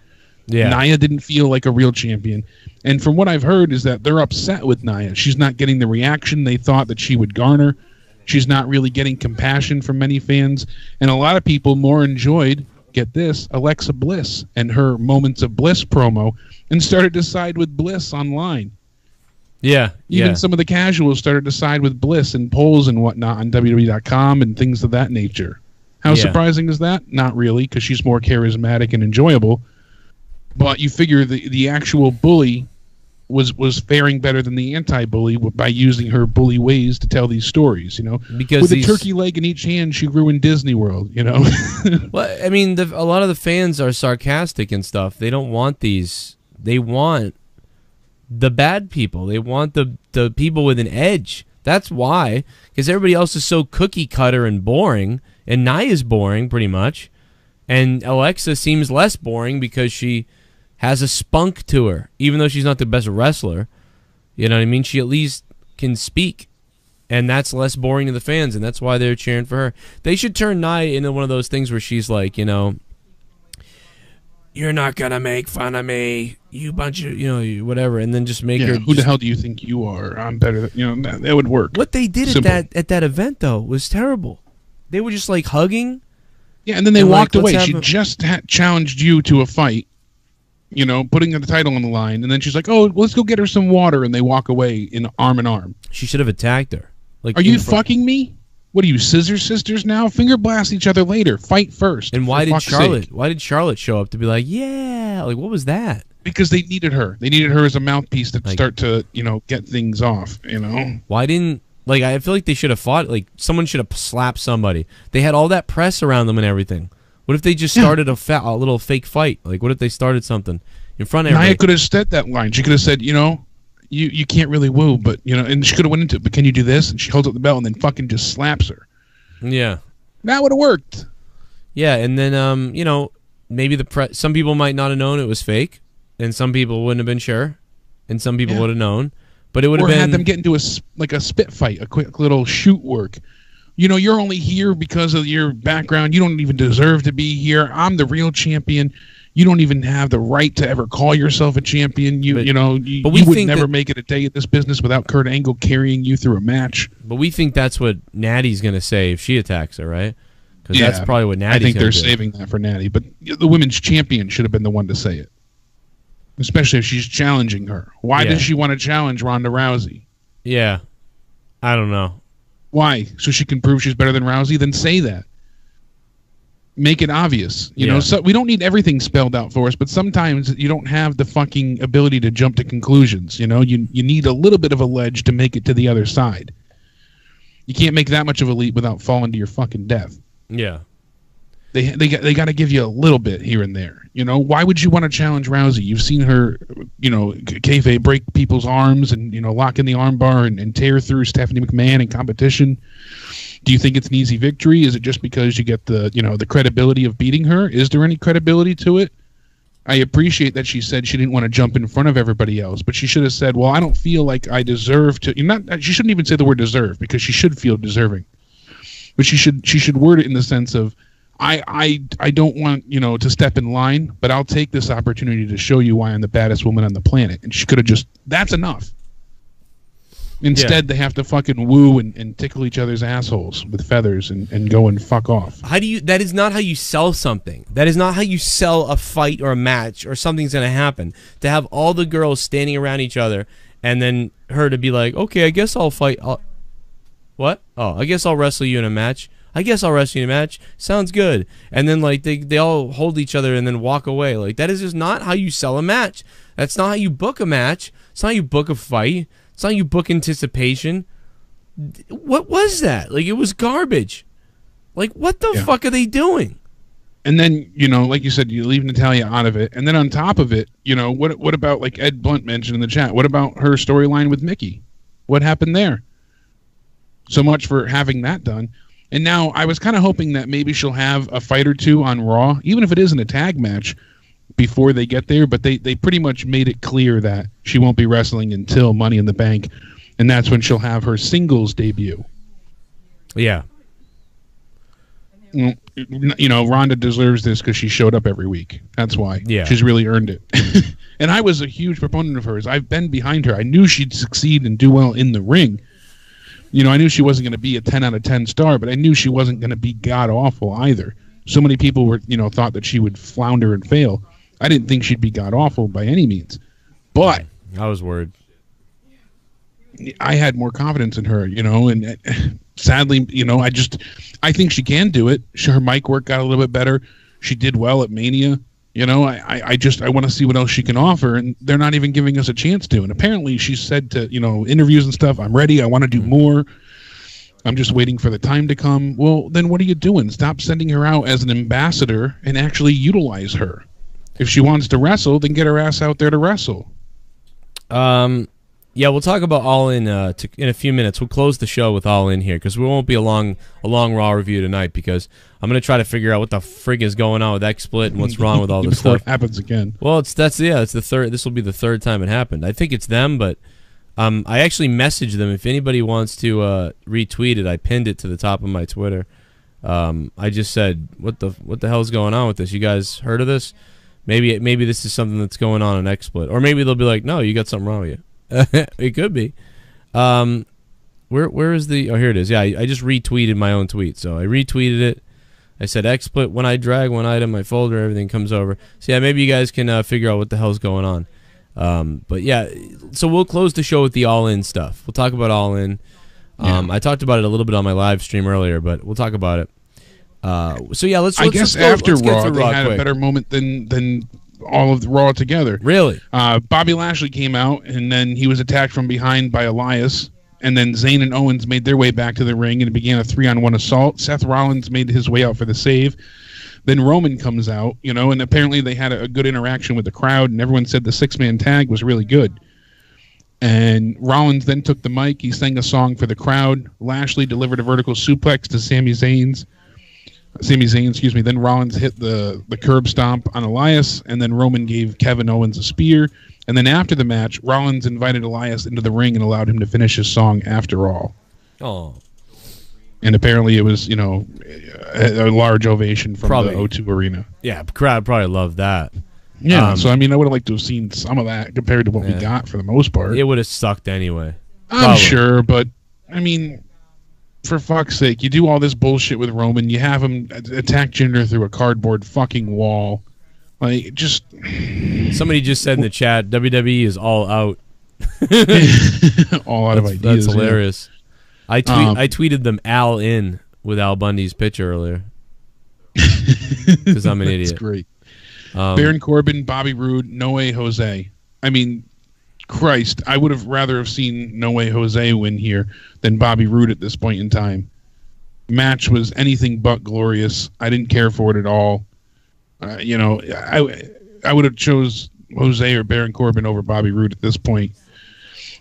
Yeah. Nia didn't feel like a real champion. And from what I've heard is that they're upset with Nia. She's not getting the reaction they thought that she would garner. She's not really getting compassion from many fans. And a lot of people more enjoyed, get this, Alexa Bliss and her Moments of Bliss promo, and started to side with Bliss online. Yeah. Even some of the casuals started to side with Bliss in polls and whatnot on WWE.com and things of that nature. How surprising is that? Not really, because she's more charismatic and enjoyable. But you figure the actual bully was faring better than the anti-bully by using her bully ways to tell these stories, you know? Because with a turkey leg in each hand, she ruined Disney World, you know? Well, I mean, a lot of the fans are sarcastic and stuff. They don't want these. They want the bad people. They want the people with an edge. That's why. Because everybody else is so cookie-cutter and boring. And Nia's boring, pretty much. And Alexa seems less boring because she has a spunk to her, even though she's not the best wrestler. You know what I mean? She at least can speak, and that's less boring to the fans, and that's why they're cheering for her. They should turn Nia into one of those things where she's like, you know, you're not gonna make fun of me, you bunch of, you know, whatever, and then just make her. Who the hell do you think you are? I'm better than, you know. That would work. What they did at that event though was terrible. They were just like hugging. Yeah, and then they walked away. She just challenged you to a fight, you know, putting the title on the line, and then she's like, "Oh, let's go get her some water," and they walk away in arm in arm. She should have attacked her. Like, are you fucking me? What are you, scissor sisters now? Finger blast each other later. Fight first. And why did Charlotte? Why did Charlotte show up to be like, yeah? Like, what was that? Because they needed her. They needed her as a mouthpiece to start to, you know, get things off. You know. Why didn't? Like, I feel like they should have fought. Like, someone should have slapped somebody. They had all that press around them and everything. What if they just started a little fake fight? Like, what if they started something in front of everybody? Nia could have said that line. She could have said, you know, you can't really woo, but, you know, and she could have went into it, but can you do this? And she holds up the belt and then fucking just slaps her. Yeah. That would have worked. Yeah, and then, you know, maybe some people might not have known it was fake, and some people wouldn't have been sure, and some people would have known. But it would have been... Or had them get into a spit fight, a quick little shoot work. You know, you're only here because of your background. You don't even deserve to be here. I'm the real champion. You don't even have the right to ever call yourself a champion. You would never make it a day at this business without Kurt Angle carrying you through a match. But we think that's what Natty's going to say if she attacks her, right? Because that's probably what Natty's going to do. I think they're saving that for Natty. But the women's champion should have been the one to say it. especially if she's challenging her. Why Yeah. does she want to challenge Ronda Rousey? Yeah. I don't know. Why? So she can prove she's better than Rousey? Then say that. Make it obvious. You know, so we don't need everything spelled out for us, but sometimes you don't have the fucking ability to jump to conclusions. You know, you need a little bit of a ledge to make it to the other side. You can't make that much of a leap without falling to your fucking death. Yeah. They got to give you a little bit here and there. You know, why would you want to challenge Rousey? You've seen her, you know, kayfabe break people's arms and, you know, lock in the armbar and tear through Stephanie McMahon in competition. Do you think it's an easy victory? Is it just because you get the, you know, the credibility of beating her? Is there any credibility to it? I appreciate that she said she didn't want to jump in front of everybody else, but she should have said, well, I don't feel like I deserve to. She shouldn't even say the word deserve, because she should feel deserving. But she should word it in the sense of, I don't want, you know, to step in line, but I'll take this opportunity to show you why I'm the baddest woman on the planet. And she could have just, that's enough. Instead, they have to fucking woo and tickle each other's assholes with feathers and go and fuck off. That is not how you sell something. That is not how you sell a fight or a match or something's going to happen. To have all the girls standing around each other and then her to be like, okay, I guess I'll fight. What? Oh, I guess I'll wrestle you in a match. I guess I'll wrestle you in a match. Sounds good. And then, like, they all hold each other and then walk away. Like, that is just not how you sell a match. That's not how you book a match. It's not how you book a fight. It's not how you book anticipation. What was that? Like, it was garbage. Like, what the fuck are they doing? And then, you know, like you said, you leave Natalya out of it. And then on top of it, you know, what about, like Ed Blunt mentioned in the chat, what about her storyline with Mickey? What happened there? So much for having that done. And now I was kind of hoping that maybe she'll have a fight or two on Raw, even if it isn't a tag match, before they get there. But they pretty much made it clear that she won't be wrestling until Money in the Bank. And that's when she'll have her singles debut. Yeah. You know, Ronda deserves this because she showed up every week. That's why. Yeah. She's really earned it. And I was a huge proponent of hers. I've been behind her. I knew she'd succeed and do well in the ring. You know, I knew she wasn't going to be a 10 out of 10 star, but I knew she wasn't going to be god-awful either. So many people were, you know, thought that she would flounder and fail. I didn't think she'd be god-awful by any means. But I was worried. I had more confidence in her, you know, and sadly, you know, I think she can do it. Her mic work got a little bit better. She did well at Mania. You know, I want to see what else she can offer, and they're not even giving us a chance to. And apparently she said to, you know, interviews and stuff, I'm ready, I want to do more. I'm just waiting for the time to come. Well, then what are you doing? Stop sending her out as an ambassador and actually utilize her. If she wants to wrestle, then get her ass out there to wrestle. Yeah, we'll talk about All In in a few minutes. We'll close the show with All In here because we won't be a long Raw review tonight because I'm going to try to figure out what the frig is going on with XSplit and what's wrong with all this Before stuff. it happens again. Well, it's the third. This will be the third time it happened. I think it's them, but I actually messaged them. If anybody wants to retweet it, I pinned it to the top of my Twitter. I just said, "What the hell is going on with this? You guys heard of this? Maybe this is something that's going on XSplit, or maybe they'll be like, no, you got something wrong with you." It could be. Where is the? Oh, here it is. Yeah, I just retweeted my own tweet. So I retweeted it. I said XSplit. When I drag one item, my folder, everything comes over. So yeah, maybe you guys can figure out what the hell's going on. But yeah, so we'll close the show with the All In stuff. We'll talk about All In. I talked about it a little bit on my live stream earlier, but we'll talk about it. So yeah, let's. I guess after Raw, they Raw had quick. a better moment than all of the Raw together. Really? Bobby Lashley came out, and then he was attacked from behind by Elias, and then Zayn and Owens made their way back to the ring, and it began a 3-on-1 assault. Seth Rollins made his way out for the save. Then Roman comes out, you know, and apparently they had a good interaction with the crowd, and everyone said the 6-man tag was really good. And Rollins then took the mic. He sang a song for the crowd. Lashley delivered a vertical suplex to Sami Zayn, excuse me. Then Rollins hit the curb stomp on Elias, and then Roman gave Kevin Owens a spear. And then after the match, Rollins invited Elias into the ring and allowed him to finish his song after all. Oh. And apparently it was, you know, a large ovation from the O2 Arena. Yeah, the crowd probably loved that. Yeah, so I mean, I would have liked to have seen some of that compared to what we got for the most part. It would have sucked anyway. I'm sure, but I mean, for fuck's sake, you do all this bullshit with Roman, you have him attack Jinder through a cardboard fucking wall, Like, just Somebody just said in the chat, WWE is all out. all out of ideas. That's hilarious. Yeah. I tweeted them Al in with Al Bundy's picture earlier because I'm an idiot. That's great. Baron Corbin, Bobby Roode, No Way Jose. I mean, Christ, I would have rather have seen No Way Jose win here than Bobby Roode at this point in time. Match was anything but glorious. I didn't care for it at all. You know, I would have chose Jose or Baron Corbin over Bobby Roode at this point.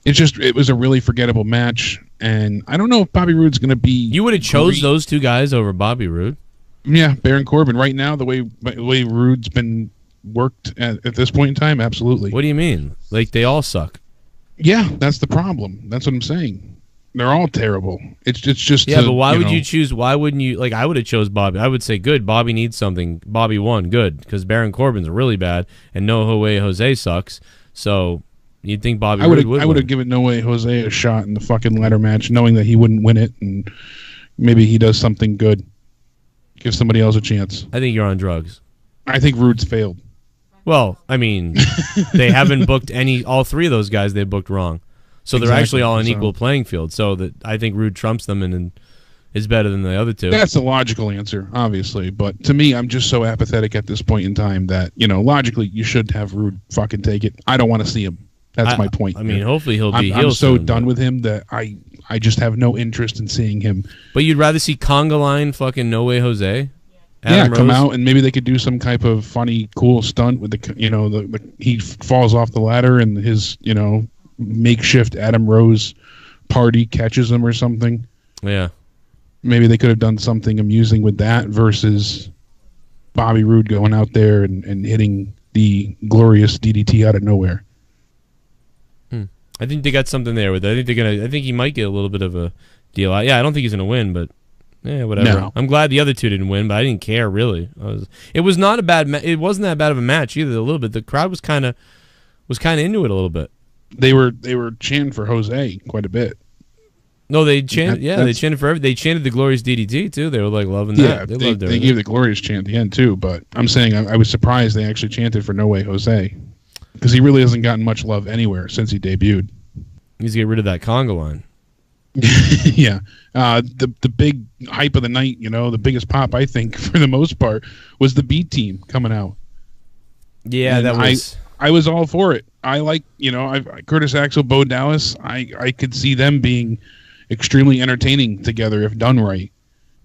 It was a really forgettable match, and I don't know if Bobby Roode's going to be. You would have chose those two guys over Bobby Roode? Yeah, Baron Corbin. Right now, the way Roode's been worked at this point in time, absolutely. What do you mean? Like, they all suck. Yeah, that's the problem. That's what I'm saying. They're all terrible. It's just but why would you choose? Why wouldn't you? Like, I would have chose Bobby. I would say, good. Bobby needs something. Bobby won. Good, because Baron Corbin's really bad, and No Way Jose sucks. So you'd think Bobby Roode would. I would have given No Way Jose a shot in the fucking ladder match, knowing that he wouldn't win it, and maybe he does something good. Give somebody else a chance. I think you're on drugs. I think Roode's failed. Well, I mean, they haven't booked all three of those guys they booked wrong. So they're actually all on equal playing field. So that I think Roode trumps them and is better than the other two. That's a logical answer, obviously. But to me, I'm just so apathetic at this point in time that, you know, logically, you should have Roode fucking take it. I don't want to see him. That's my point. I mean, hopefully he'll be I'm so done with him that I just have no interest in seeing him. But you'd rather see Conga Line fucking No Way Jose? Come out and maybe they could do some type of funny, cool stunt with he falls off the ladder and his, you know, makeshift Adam Rose party catches him or something. Yeah. Maybe they could have done something amusing with that versus Bobby Roode going out there and hitting the glorious DDT out of nowhere. I think they got something there with it. I think he might get a little bit of a deal. Yeah, I don't think he's gonna win, but whatever. No. I'm glad the other two didn't win, but I didn't care really. It was not a bad. It wasn't that bad of a match either. A little bit. The crowd was kind of into it a little bit. They were chanting for Jose quite a bit. No, they chanted. They chanted for everything. They chanted the glorious DDT too. They were like loving that. Yeah, they gave the glorious chant at the end too. But I'm saying I was surprised they actually chanted for No Way Jose because he really hasn't gotten much love anywhere since he debuted. He needs to get rid of that conga line. Yeah, the big hype of the night, you know, the biggest pop I think for the most part was the B team coming out. Yeah, and that was. I was all for it. I like, you know, Curtis Axel, Bo Dallas. I could see them being extremely entertaining together if done right.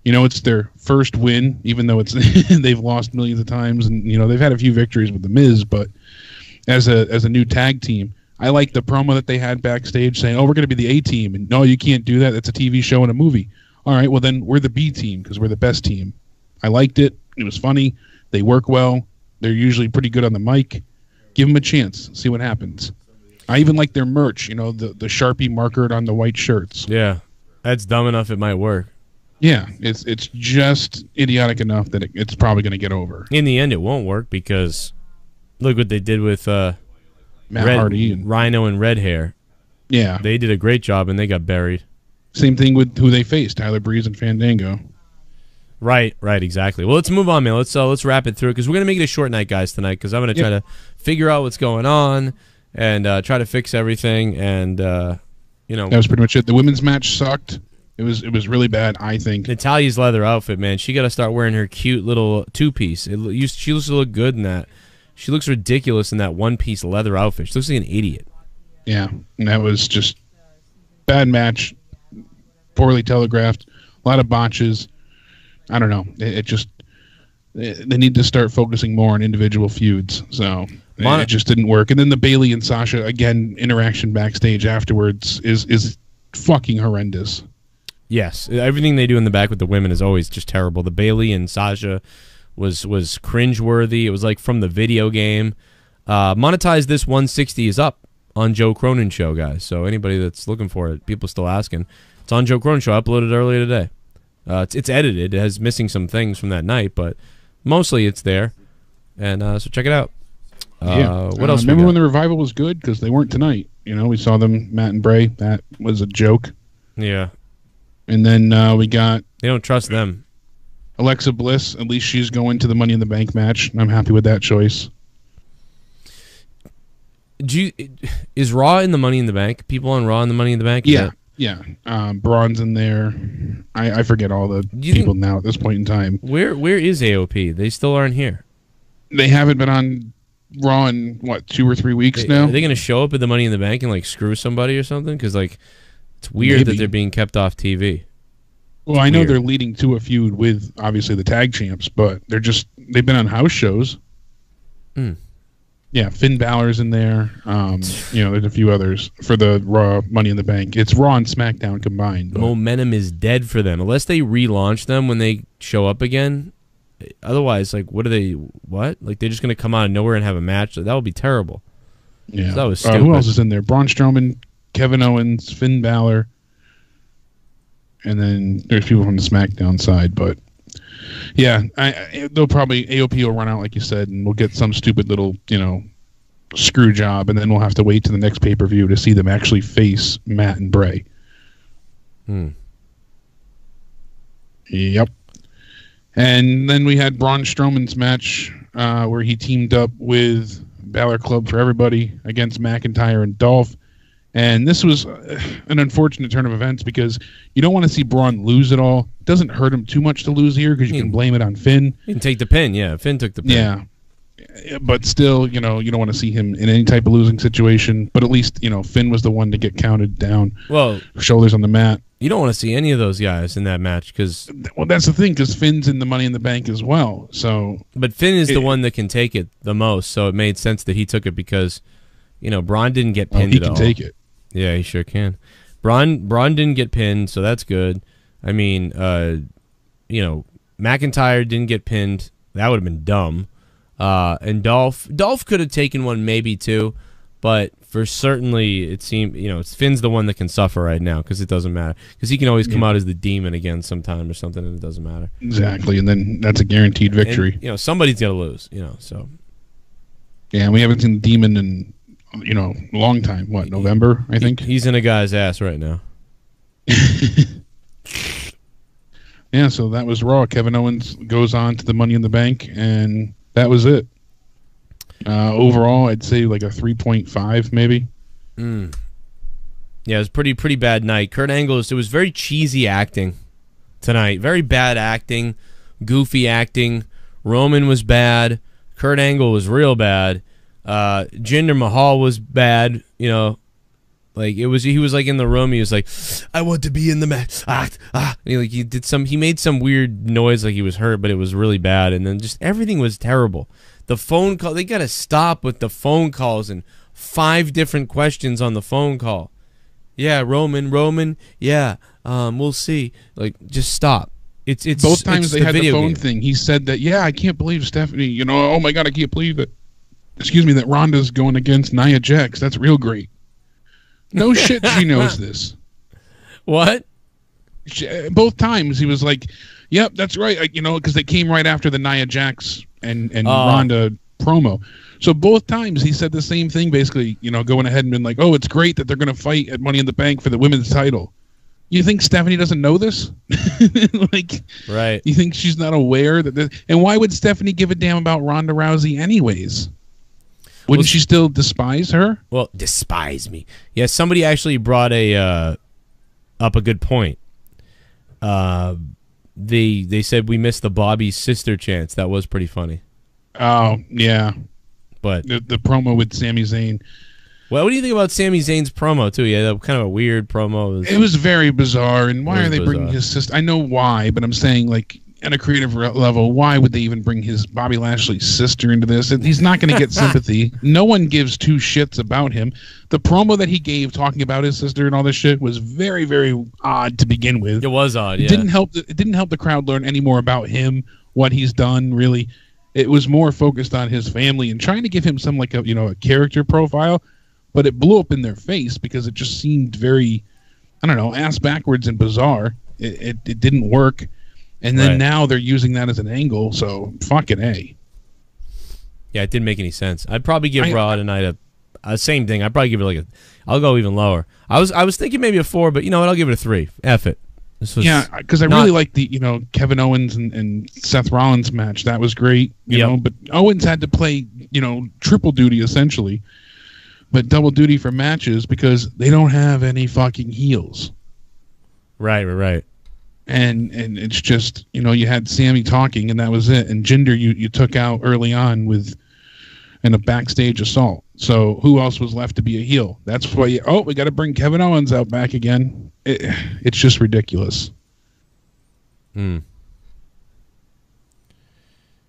You know, it's their first win, even though it's they've lost millions of times, and you know they've had a few victories with the Miz. But as a new tag team, I like the promo that they had backstage saying, "Oh, we're going to be the A team," and no, you can't do that. That's a TV show and a movie. All right, well then we're the B team because we're the best team. I liked it. It was funny. They work well. They're usually pretty good on the mic. Give them a chance. See what happens. I even like their merch. You know, the Sharpie markered on the white shirts. Yeah, that's dumb enough it might work. Yeah, it's just idiotic enough that it's probably going to get over. In the end, it won't work because look what they did with Matt Hardy and Rhino and Red Hair. Yeah, they did a great job and they got buried. Same thing with who they faced, Tyler Breeze and Fandango. Right, exactly. Well, let's move on, man. Let's wrap it through because we're gonna make it a short night, guys, tonight. Because I'm gonna try to figure out what's going on and try to fix everything. And you know, that was pretty much it. The women's match sucked. It was really bad, I think. Natalia's leather outfit, man. She got to start wearing her cute little two-piece. She looks to look good in that. She looks ridiculous in that one-piece leather outfit. She looks like an idiot. Yeah, and that was just bad match, poorly telegraphed, a lot of botches. I don't know. It just they need to start focusing more on individual feuds. So it just didn't work. And then the Bayley and Sasha again interaction backstage afterwards is fucking horrendous. Yes, everything they do in the back with the women is always just terrible. The Bayley and Sasha was cringeworthy. It was like from the video game. Monetize This 160 is up on Joe Cronin Show, guys. So anybody that's looking for it, people still asking. It's on Joe Cronin Show. I uploaded earlier today. It's edited. It has missing some things from that night, but mostly it's there. And so check it out. What else? Remember when the Revival was good? Because they weren't tonight. You know, we saw them, Matt and Bray. That was a joke. Yeah. And then we got... They don't trust them. Alexa Bliss, at least she's going to the Money in the Bank match. I'm happy with that choice. Is Raw in the Money in the Bank? People on Raw in the Money in the Bank? Yeah. Braun's in there. I forget all the people now at this point in time. Where is AOP? They still aren't here. They haven't been on Raw in, what, 2 or 3 weeks now? Are they going to show up at the Money in the Bank and, like, screw somebody or something? Because, like, it's weird that they're being kept off TV. Well, I know they're leading to a feud with, obviously, the tag champs, but they've been on house shows. Yeah, Finn Balor's in there. There's a few others for the Raw Money in the Bank. It's Raw and SmackDown combined. The momentum is dead for them. Unless they relaunch them when they show up again. Otherwise, like, what? Like, they're just going to come out of nowhere and have a match? That would be terrible. Yeah. So that was stupid. Who else is in there? Braun Strowman, Kevin Owens, Finn Balor. And then there's people from the SmackDown side, but yeah, they'll probably, AOP will run out, like you said, and we'll get some stupid little, screw job, and then we'll have to wait to the next pay-per-view to see them actually face Matt and Bray. Yep. And then we had Braun Strowman's match where he teamed up with Balor Club for Everybody against McIntyre and Dolph. And this was an unfortunate turn of events because you don't want to see Braun lose it all. It doesn't hurt him too much to lose here because you can blame it on Finn. You can take the pin, yeah. Finn took the pin. Yeah. But still, you don't want to see him in any type of losing situation. But at least, Finn was the one to get counted down. Well, shoulders on the mat. You don't want to see any of those guys in that match because... Well, that's the thing, because Finn's in the Money in the Bank as well. But Finn is the one that can take it the most, so it made sense that he took it because, Braun didn't get pinned at all. He can take it. Yeah, he sure can. Braun didn't get pinned, so that's good. I mean, McIntyre didn't get pinned. That would have been dumb. And Dolph could have taken one, maybe two, but for certainly it seemed, Finn's the one that can suffer right now because it doesn't matter because he can always come out as the demon again sometime or something, and it doesn't matter. Exactly, and then that's a guaranteed victory. And, somebody's got to lose. So. Yeah, we haven't seen the demon in a long time. What, November, I think? He's in a guy's ass right now. Yeah, so that was Raw. Kevin Owens goes on to the Money in the Bank, and that was it. Overall, I'd say like a 3.5, maybe. Yeah, it was pretty bad night. Kurt Angle, it was very cheesy acting tonight. Very bad acting, goofy acting. Roman was bad. Kurt Angle was real bad. Jinder Mahal was bad, like he was like in the room. He was like, "I want to be in the match." He made some weird noise like he was hurt, but it was really bad. And then just everything was terrible. The phone call, they got to stop with the phone calls and 5 different questions on the phone call. Yeah, Roman, yeah, we'll see. Like, just stop. It's both times they had the phone game thing. He said that, yeah, I can't believe Stephanie. Oh my God, I can't believe it. Excuse me, that Ronda's going against Nia Jax. That's real great. No shit, she knows this. What? Both times he was like, "Yep, that's right." Because they came right after the Nia Jax and Ronda promo. So both times he said the same thing, basically. Going ahead and been like, "Oh, it's great that they're going to fight at Money in the Bank for the women's title." You think Stephanie doesn't know this? Right? You think she's not aware that? And why would Stephanie give a damn about Ronda Rousey anyways? Wouldn't she still despise her? Well, despise me. Yeah, somebody actually brought up a good point. They said we missed the Bobby's sister chance. That was pretty funny. Oh, yeah. But the promo with Sami Zayn. Well, what do you think about Sami Zayn's promo, too? Yeah, kind of a weird promo. It was very bizarre. And why are they bringing his sister? I know why, but I'm saying, like, at a creative level, why would they even bring his Bobby Lashley's sister into this? He's not going to get sympathy. No one gives 2 shits about him. The promo that he gave talking about his sister and all this shit was very, very odd to begin with. It was odd, yeah. It didn't help the crowd learn any more about him, what he's done, really. It was more focused on his family and trying to give him some, like, a character profile, but it blew up in their face because it just seemed very, I don't know, ass backwards and bizarre. It didn't work. And then now they're using that as an angle, so fucking A. Yeah, it didn't make any sense. I'd probably give Raw tonight a same thing. I'd probably give it I'll go even lower. I was thinking maybe a 4, but you know what? I'll give it a 3. F it. This was because I really liked the Kevin Owens and Seth Rollins match. That was great, you know. But Owens had to play triple duty essentially, but double duty for matches because they don't have any fucking heels. Right. And it's just you had Sammy talking and that was it. And Jinder you took out early on in a backstage assault. So who else was left to be a heel? That's why we got to bring Kevin Owens out back again. It's just ridiculous.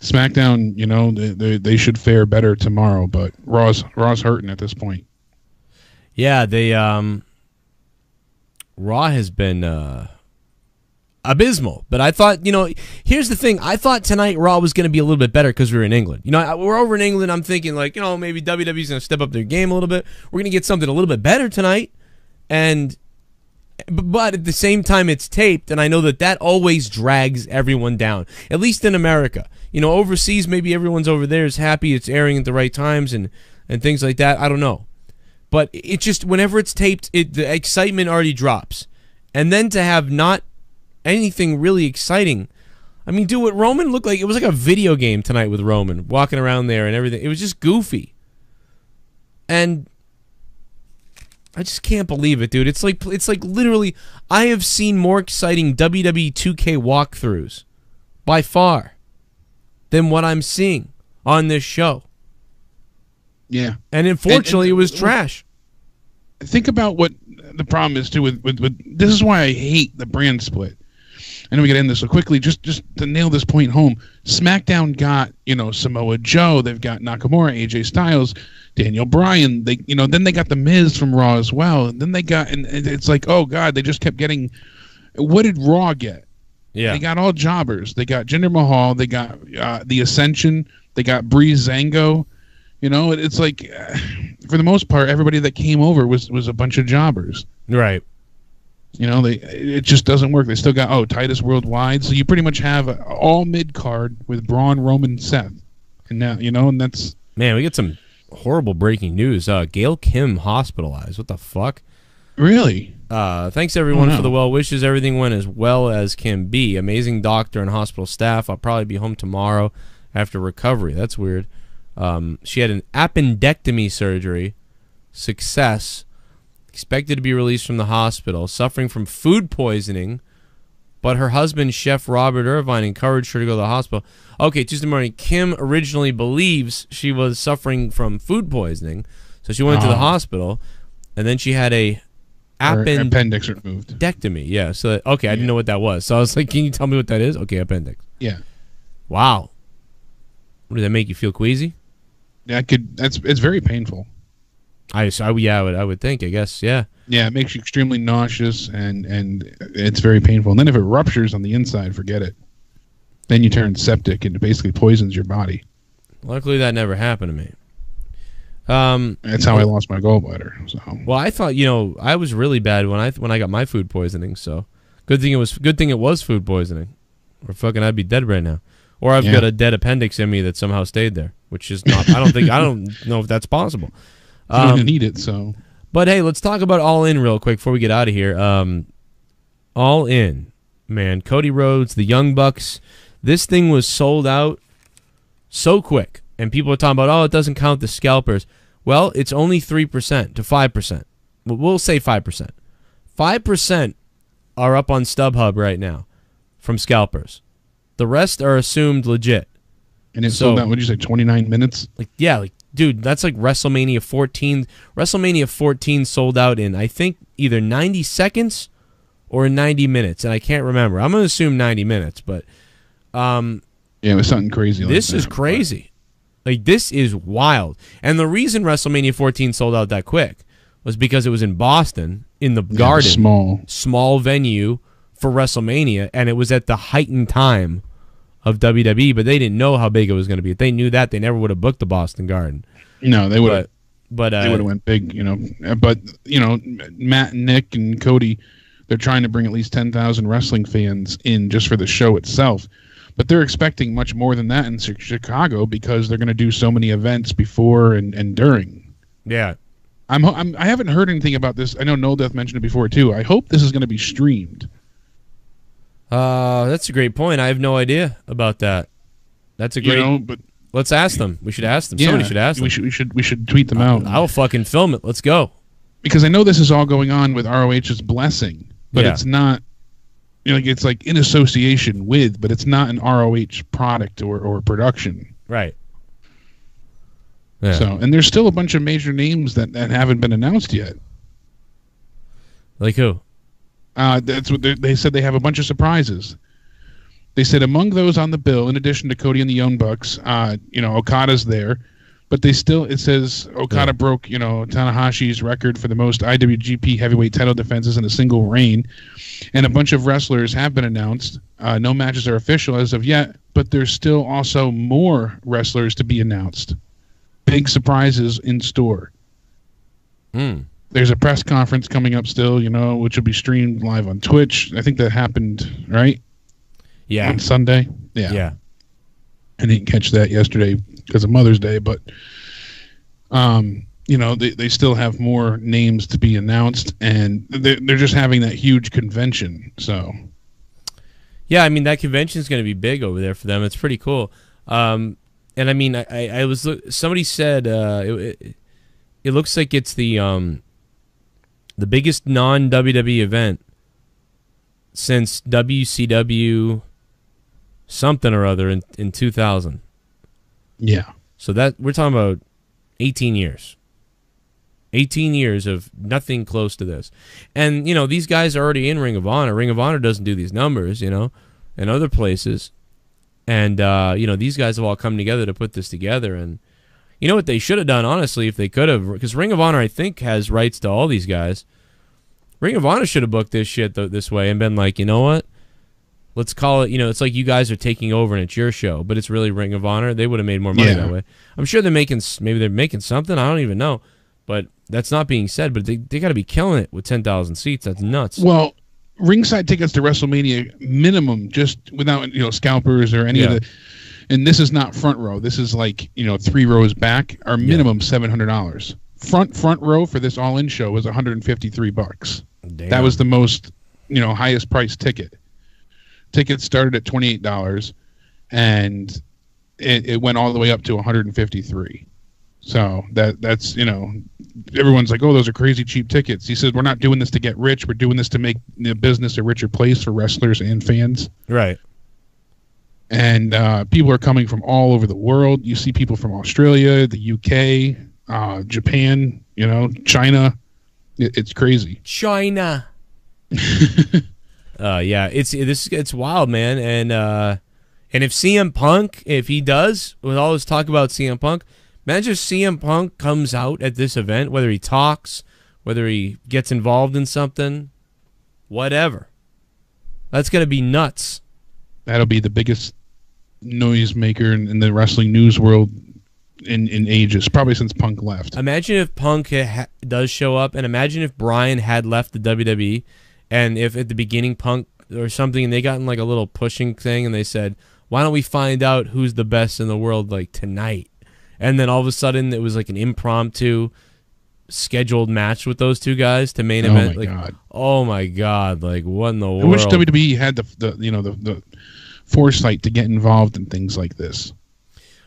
SmackDown, they should fare better tomorrow, but Raw's hurting at this point. Yeah, they Raw has been abysmal. But I thought, here's the thing. I thought tonight Raw was going to be a little bit better because we were in England. We're over in England. I'm thinking maybe WWE's going to step up their game a little bit. We're going to get something a little bit better tonight. But at the same time, it's taped, and I know that always drags everyone down, at least in America. Overseas, maybe everyone's over there is happy it's airing at the right times and things like that. I don't know. But it just, whenever it's taped, the excitement already drops. And then to have not anything really exciting. I mean, dude, what Roman looked like, it was like a video game tonight with Roman, walking around there and everything. It was just goofy. And I just can't believe it, dude. It's like literally, I have seen more exciting WWE 2K walkthroughs by far than what I'm seeing on this show. Yeah. And unfortunately, it was trash. Think about what the problem is, too, with this is why I hate the brand split. I know we got to end this so quickly. Just to nail this point home, SmackDown got, Samoa Joe. They've got Nakamura, AJ Styles, Daniel Bryan. Then they got The Miz from Raw as well. And then they got, and it's like, oh, God, they just kept getting, what did Raw get? Yeah. They got all jobbers. They got Jinder Mahal. They got The Ascension. They got Breeze Zango. It's like, for the most part, everybody that came over was a bunch of jobbers. Right. It just doesn't work. They still got Titus Worldwide, so you pretty much have all mid card with Braun, Roman, Seth, and now and that's man. We get some horrible breaking news. Gail Kim hospitalized. What the fuck? Really? Thanks everyone for the well wishes. Everything went as well as can be. Amazing doctor and hospital staff. I'll probably be home tomorrow after recovery. That's weird. She had an appendectomy surgery. Success. Expected to be released from the hospital, suffering from food poisoning, but her husband, Chef Robert Irvine, encouraged her to go to the hospital. Okay, Tuesday morning, Kim originally believes she was suffering from food poisoning, so she went to the hospital, and then she had a appendix removed. Appendectomy, yeah. So, I didn't know what that was. So I was like, can you tell me what that is? Okay, appendix. Yeah. Wow. Did that make you feel queasy? Yeah, it's very painful. I would think, I guess, yeah. Yeah, it makes you extremely nauseous, and it's very painful. And then if it ruptures on the inside, forget it. Then you turn septic, and it basically poisons your body. Luckily, that never happened to me. That's how I lost my gallbladder. So. Well, I thought, I was really bad when I got my food poisoning. So good thing it was food poisoning, or fucking I'd be dead right now. Or I've got a dead appendix in me that somehow stayed there, which is not. I don't know if that's possible. You don't need it, so. But hey, let's talk about All In real quick before we get out of here. All In, man. Cody Rhodes, the Young Bucks. This thing was sold out so quick, and people are talking about, it doesn't count the scalpers. Well, it's only 3% to 5%. We'll say 5%. 5% are up on StubHub right now from scalpers. The rest are assumed legit. And it sold out, what did you say, 29 minutes? Dude, that's like WrestleMania 14. WrestleMania 14 sold out in, I think, either 90 seconds or 90 minutes, and I can't remember. I'm going to assume 90 minutes, but... yeah, it was something crazy. This is crazy. This is wild. And the reason WrestleMania 14 sold out that quick was because it was in Boston, in the Garden. Small venue for WrestleMania, and it was at the heightened time of WWE, but they didn't know how big it was going to be. If they knew that, they never would have booked the Boston Garden. No, they would have. But they would have went big, But Matt and Nick and Cody, they're trying to bring at least 10,000 wrestling fans in just for the show itself. But they're expecting much more than that in Chicago because they're going to do so many events before and during. Yeah, I haven't heard anything about this. I know No Death mentioned it before too. I hope this is going to be streamed. That's a great point. I have no idea about that. That's a great. But let's ask them. We should ask them. yeah, Somebody should ask them. We should tweet them out. I'll fucking film it. Let's go. Because I know this is all going on with ROH's blessing, but it's not. It's like in association with, but it's not an ROH product or production. Right. Yeah. So, and there's still a bunch of major names that haven't been announced yet. Like who? That's what they said. They have a bunch of surprises. They said among those on the bill, in addition to Cody and the Young Bucks, Okada's there, but it says Okada broke, Tanahashi's record for the most IWGP heavyweight title defenses in a single reign, and a bunch of wrestlers have been announced. No matches are official as of yet, but there's still also more wrestlers to be announced. Big surprises in store. There's a press conference coming up still, which will be streamed live on Twitch. I think that happened, right? Yeah. On Sunday? Yeah. I didn't catch that yesterday because of Mother's Day, but, they still have more names to be announced, and they're just having that huge convention, so. Yeah, I mean, that convention is going to be big over there for them. It's pretty cool. And, I mean, I was somebody said it looks like it's the biggest non-WWE event since WCW something or other in 2000. Yeah. So that we're talking about 18 years. 18 years of nothing close to this. And, these guys are already in Ring of Honor. Ring of Honor doesn't do these numbers, in other places. And, these guys have all come together to put this together. And you know what they should have done, honestly, if they could have, because Ring of Honor, I think, has rights to all these guys. Ring of Honor should have booked this shit this way and been like, you know what? Let's call it, it's like you guys are taking over and it's your show, but it's really Ring of Honor. They would have made more money that way. I'm sure maybe they're making something. I don't even know. But that's not being said, but they got to be killing it with 10,000 seats. That's nuts. Well, ringside tickets to WrestleMania minimum, just without, scalpers or any of the, and this is not front row. This is like, 3 rows back, are minimum $700. Front row for this all-in show was $153. Damn. That was the most, highest price ticket. Tickets started at $28, and it went all the way up to $153. So that's everyone's like, oh, those are crazy cheap tickets. He says, we're not doing this to get rich. We're doing this to make the business a richer place for wrestlers and fans. Right. And people are coming from all over the world. You see people from Australia, the UK, Japan, China. It's crazy. China. It's wild, man. And if CM Punk, if he does, with all this talk about CM Punk, imagine if CM Punk comes out at this event, whether he talks, whether he gets involved in something, whatever. That's going to be nuts. That'll be the biggest noisemaker in the wrestling news world in ages, probably since Punk left. Imagine if Punk does show up, and imagine if Bryan had left the WWE, and if at the beginning Punk or something, and they got in like a little pushing thing, and they said, why don't we find out who's the best in the world like tonight? And then all of a sudden it was like an impromptu scheduled match with those two guys to main event. Oh my god! Like what in the world? I wish WWE had the foresight to get involved in things like this.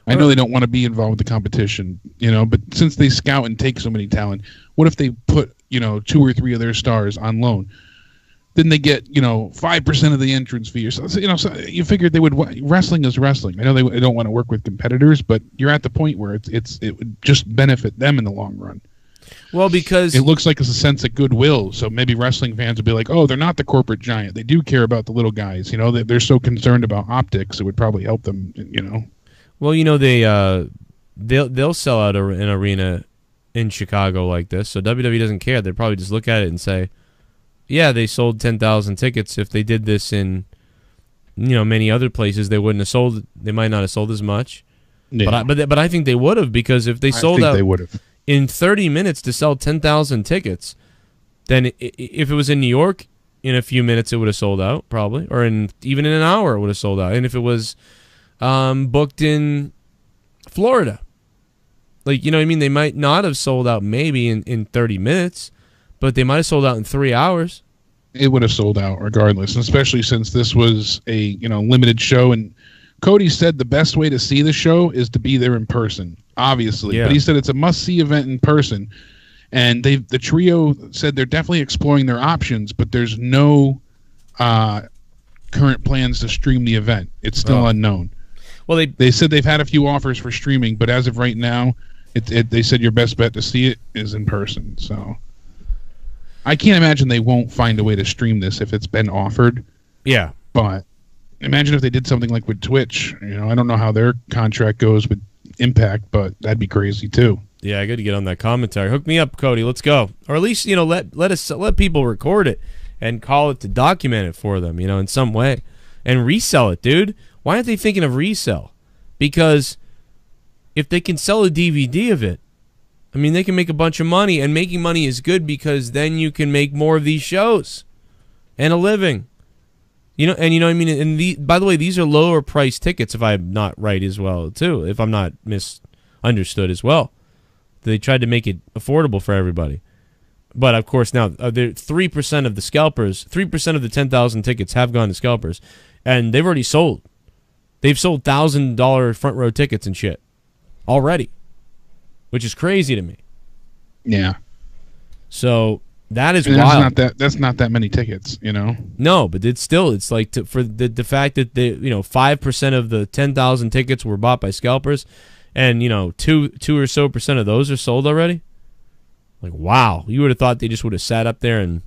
I know they don't want to be involved with the competition, but since they scout and take so many talent, what if they put 2 or 3 of their stars on loan? Then they get 5% of the entrance fee or something. So you figured they would. Wrestling is wrestling. I know they don't want to work with competitors, but you're at the point where it would just benefit them in the long run. Well, because it looks like it's a sense of goodwill. So maybe wrestling fans would be like, "Oh, they're not the corporate giant. They do care about the little guys. They're so concerned about optics. It would probably help them. Well, they'll sell out an arena in Chicago like this, so WWE doesn't care. They'd probably just look at it and say, yeah, they sold 10,000 tickets. If they did this in, many other places, they wouldn't have sold. They might not have sold as much. Yeah. But I think they would have, because if they sold out in 30 minutes to sell 10,000 tickets, then if it was in New York, in a few minutes it would have sold out probably, or even in an hour it would have sold out. And if it was booked in Florida, like they might not have sold out maybe in 30 minutes. But they might have sold out in 3 hours. It would have sold out regardless, especially since this was a limited show. And Cody said the best way to see the show is to be there in person, obviously. Yeah. But he said it's a must-see event in person. And the trio said they're definitely exploring their options, but there's no current plans to stream the event. It's still unknown. Well, they said they've had a few offers for streaming, but as of right now, they said your best bet to see it is in person. So I can't imagine they won't find a way to stream this if it's been offered. Yeah. But imagine if they did something like with Twitch. I don't know how their contract goes with Impact, but that'd be crazy too. Yeah, I got to get on that commentary. Hook me up, Cody. Let's go. Or at least, let people record it and call it to document it for them, in some way. And resell it, dude. Why aren't they thinking of resell? Because if they can sell a DVD of it, I mean, they can make a bunch of money, and making money is good because then you can make more of these shows and a living. And what I mean? And by the way, these are lower price tickets, if I'm not right as well, too, if I'm not misunderstood as well. They tried to make it affordable for everybody. But, of course, now, 3% of the scalpers, 3% of the 10,000 tickets have gone to scalpers, and they've already sold. They've sold $1,000 front row tickets and shit already, which is crazy to me. Yeah. So that is wild. That's not that many tickets, No, but it's like for the fact that 5% of the 10,000 tickets were bought by scalpers, and 2 or so percent of those are sold already. Like, wow, you would have thought they just would have sat up there and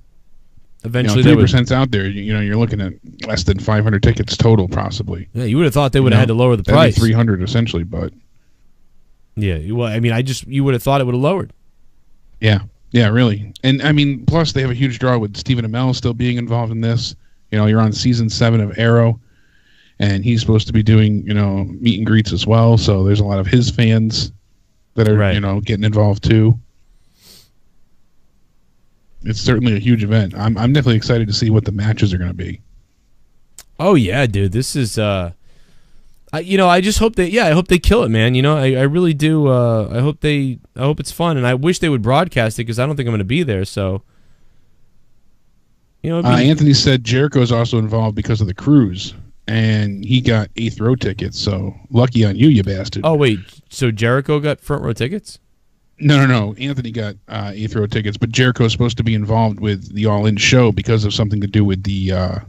eventually 3%'s out there. You're looking at less than 500 tickets total, possibly. Yeah, you would have thought they would have had to lower the price. 300 essentially, but yeah, well, I mean, you would have thought it would have lowered. Yeah, really. And I mean, plus they have a huge draw with Stephen Amell still being involved in this. You're on season 7 of Arrow, and he's supposed to be doing meet and greets as well. So there's a lot of his fans that are getting involved too. It's certainly a huge event. I'm definitely excited to see what the matches are going to be. Oh yeah, dude, this is I just hope I hope they kill it, man. I really do. I hope it's fun, and I wish they would broadcast it because I don't think I'm going to be there. So, Anthony said Jericho's also involved because of the cruise, and he got 8th row tickets. So lucky on you, you bastard. Oh wait, so Jericho got front row tickets? No. Anthony got 8th row tickets, but Jericho's supposed to be involved with the All In show because of something to do with the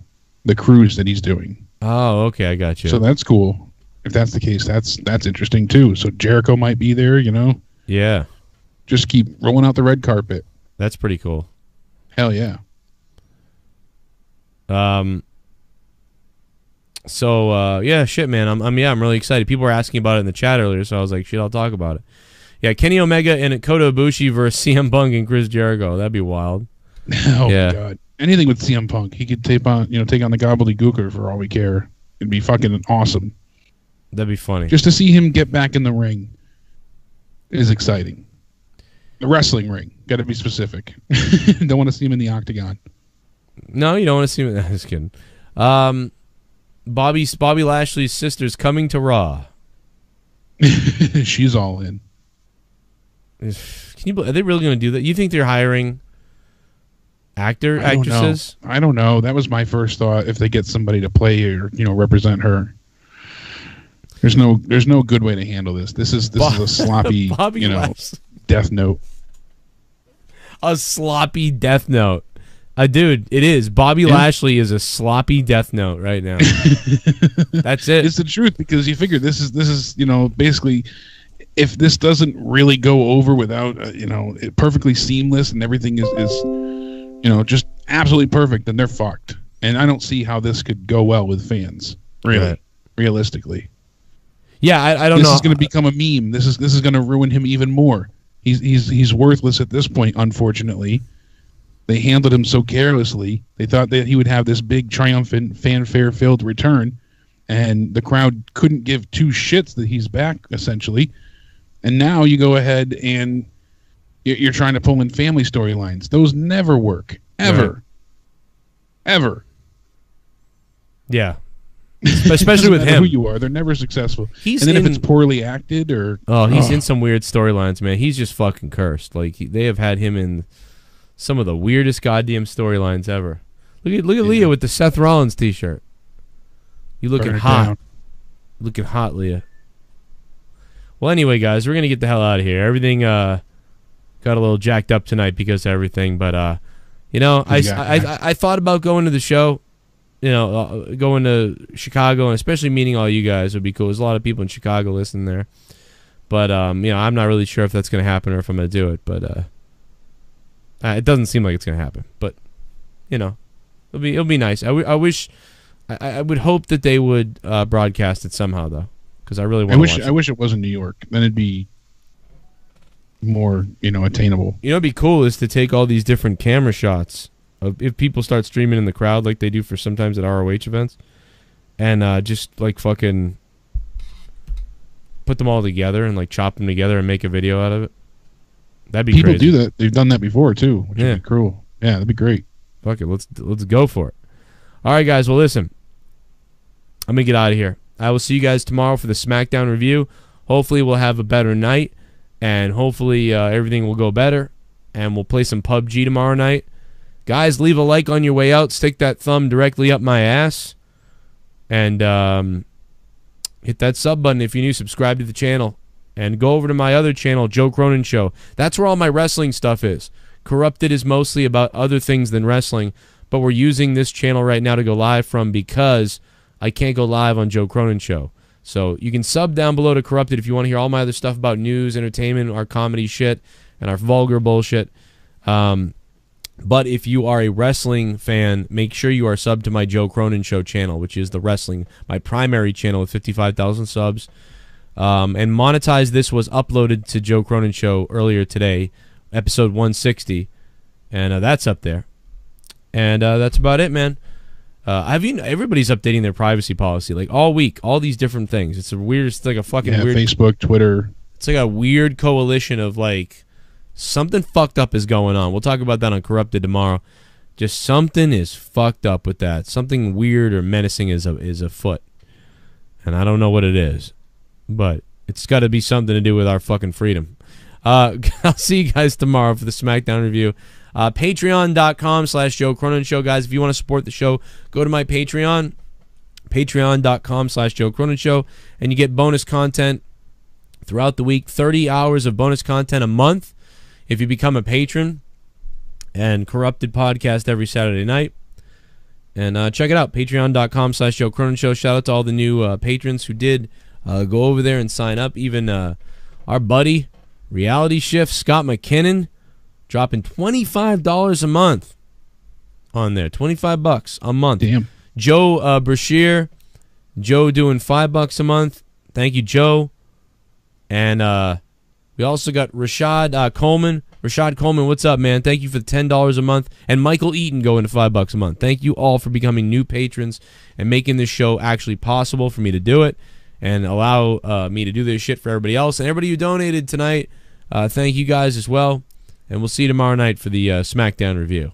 cruise that he's doing. Oh, okay, I got you. So that's cool. If that's the case, that's interesting too. So Jericho might be there, Yeah. Just keep rolling out the red carpet. That's pretty cool. Hell yeah. So yeah, shit, man. I'm really excited. People were asking about it in the chat earlier, so I was like, shit, I'll talk about it. Yeah, Kenny Omega and Kota Ibushi versus CM Punk and Chris Jericho. That'd be wild. Oh my god. Anything with CM Punk. He could take on the gobbledygooker for all we care. It'd be fucking awesome. That'd be funny. Just to see him get back in the ring is exciting. The wrestling ring. Got to be specific. Don't want to see him in the octagon. No, you don't want to see him. I'm just kidding. Bobby Lashley's sister's coming to Raw. She's all in. Are they really going to do that? You think they're hiring actresses? I don't know. That was my first thought. If they get somebody to play or represent her, there's no good way to handle this. This is a sloppy Death Note. A sloppy Death Note. Dude, it is. Bobby Lashley is a sloppy Death Note right now. That's it. It's the truth, because you figure this is basically, if this doesn't really go over without it perfectly seamless and everything is just absolutely perfect, then they're fucked. And I don't see how this could go well with fans. Really, realistically. Yeah, I don't know. This is going to become a meme. This is going to ruin him even more. He's worthless at this point, unfortunately. They handled him so carelessly. They thought that he would have this big, triumphant, fanfare-filled return, and the crowd couldn't give two shits that he's back, essentially. And now you go ahead and you're trying to pull in family storylines. Those never work. Ever. Right. Ever. Yeah. Especially with him. Who you are. They're never successful. If it's poorly acted or... he's in some weird storylines, man. He's just fucking cursed. Like, they have had him in some of the weirdest goddamn storylines ever. Look at Leah with the Seth Rollins T-shirt. You looking hot. Down. Looking hot, Leah. Well, anyway, guys, we're gonna get the hell out of here. Everything got a little jacked up tonight because of everything, but you know, I thought about going to the show. You know, going to Chicago and especially meeting all you guys would be cool. There's a lot of people in Chicago listening there, but you know, I'm not really sure if that's gonna happen or if I'm gonna do it. But it doesn't seem like it's gonna happen. But you know, it'll be nice. I would hope that they would broadcast it somehow though, because I really want to watch it. I wish it was in New York. Then it'd be more, you know, attainable. You know, what'd be cool is to take all these different camera shots of if people start streaming in the crowd like they do for sometimes at ROH events, and just like fucking put them all together and like chop them together and make a video out of it. That'd be people crazy. do that. They've done that before too, which would be cool. Yeah, that'd be great. Fuck it, let's go for it. All right, guys. Well, listen, I'm gonna get out of here. I will see you guys tomorrow for the SmackDown review. Hopefully, we'll have a better night, and hopefully everything will go better, and we'll play some PUBG tomorrow night. Guys, leave a like on your way out. Stick that thumb directly up my ass, and hit that sub button if you're new. Subscribe to the channel, and go over to my other channel, Joe Cronin Show. That's where all my wrestling stuff is. Corrupted is mostly about other things than wrestling, but we're using this channel right now to go live from because I can't go live on Joe Cronin Show. So you can sub down below to Corrupted if you want to hear all my other stuff about news, entertainment, our comedy shit, and our vulgar bullshit. But if you are a wrestling fan, make sure you are subbed to my Joe Cronin Show channel, which is the wrestling, my primary channel with 55,000 subs. And Monetize This was uploaded to Joe Cronin Show earlier today, episode 160, and that's up there. And that's about it, man. Everybody's updating their privacy policy like all week, all these different things. It's a weird, it's like a fucking weird Facebook, Twitter. It's like a weird coalition of like something fucked up is going on. We'll talk about that on Corrupted tomorrow. Just something is fucked up with that. Something weird or menacing is afoot, and I don't know what it is, but it's got to be something to do with our fucking freedom. I'll see you guys tomorrow for the SmackDown review. Patreon.com/Joe Cronin Show, guys. If you want to support the show, go to my Patreon, patreon.com/Joe Cronin Show, and you get bonus content throughout the week, 30 hours of bonus content a month if you become a patron, and Corrupted podcast every Saturday night. And check it out, patreon.com/Joe Cronin Show. Shout out to all the new patrons who did go over there and sign up. Even our buddy, Reality Shift, Scott McKinnon, dropping $25 a month on there. $25 a month. Damn. Joe Brashear, Joe doing $5 a month. Thank you, Joe. And we also got Rashad Coleman. Rashad Coleman, what's up, man? Thank you for the $10 a month. And Michael Eaton going to $5 a month. Thank you all for becoming new patrons and making this show actually possible for me to do it and allow me to do this shit for everybody else. And everybody who donated tonight, thank you guys as well. And we'll see you tomorrow night for the SmackDown review.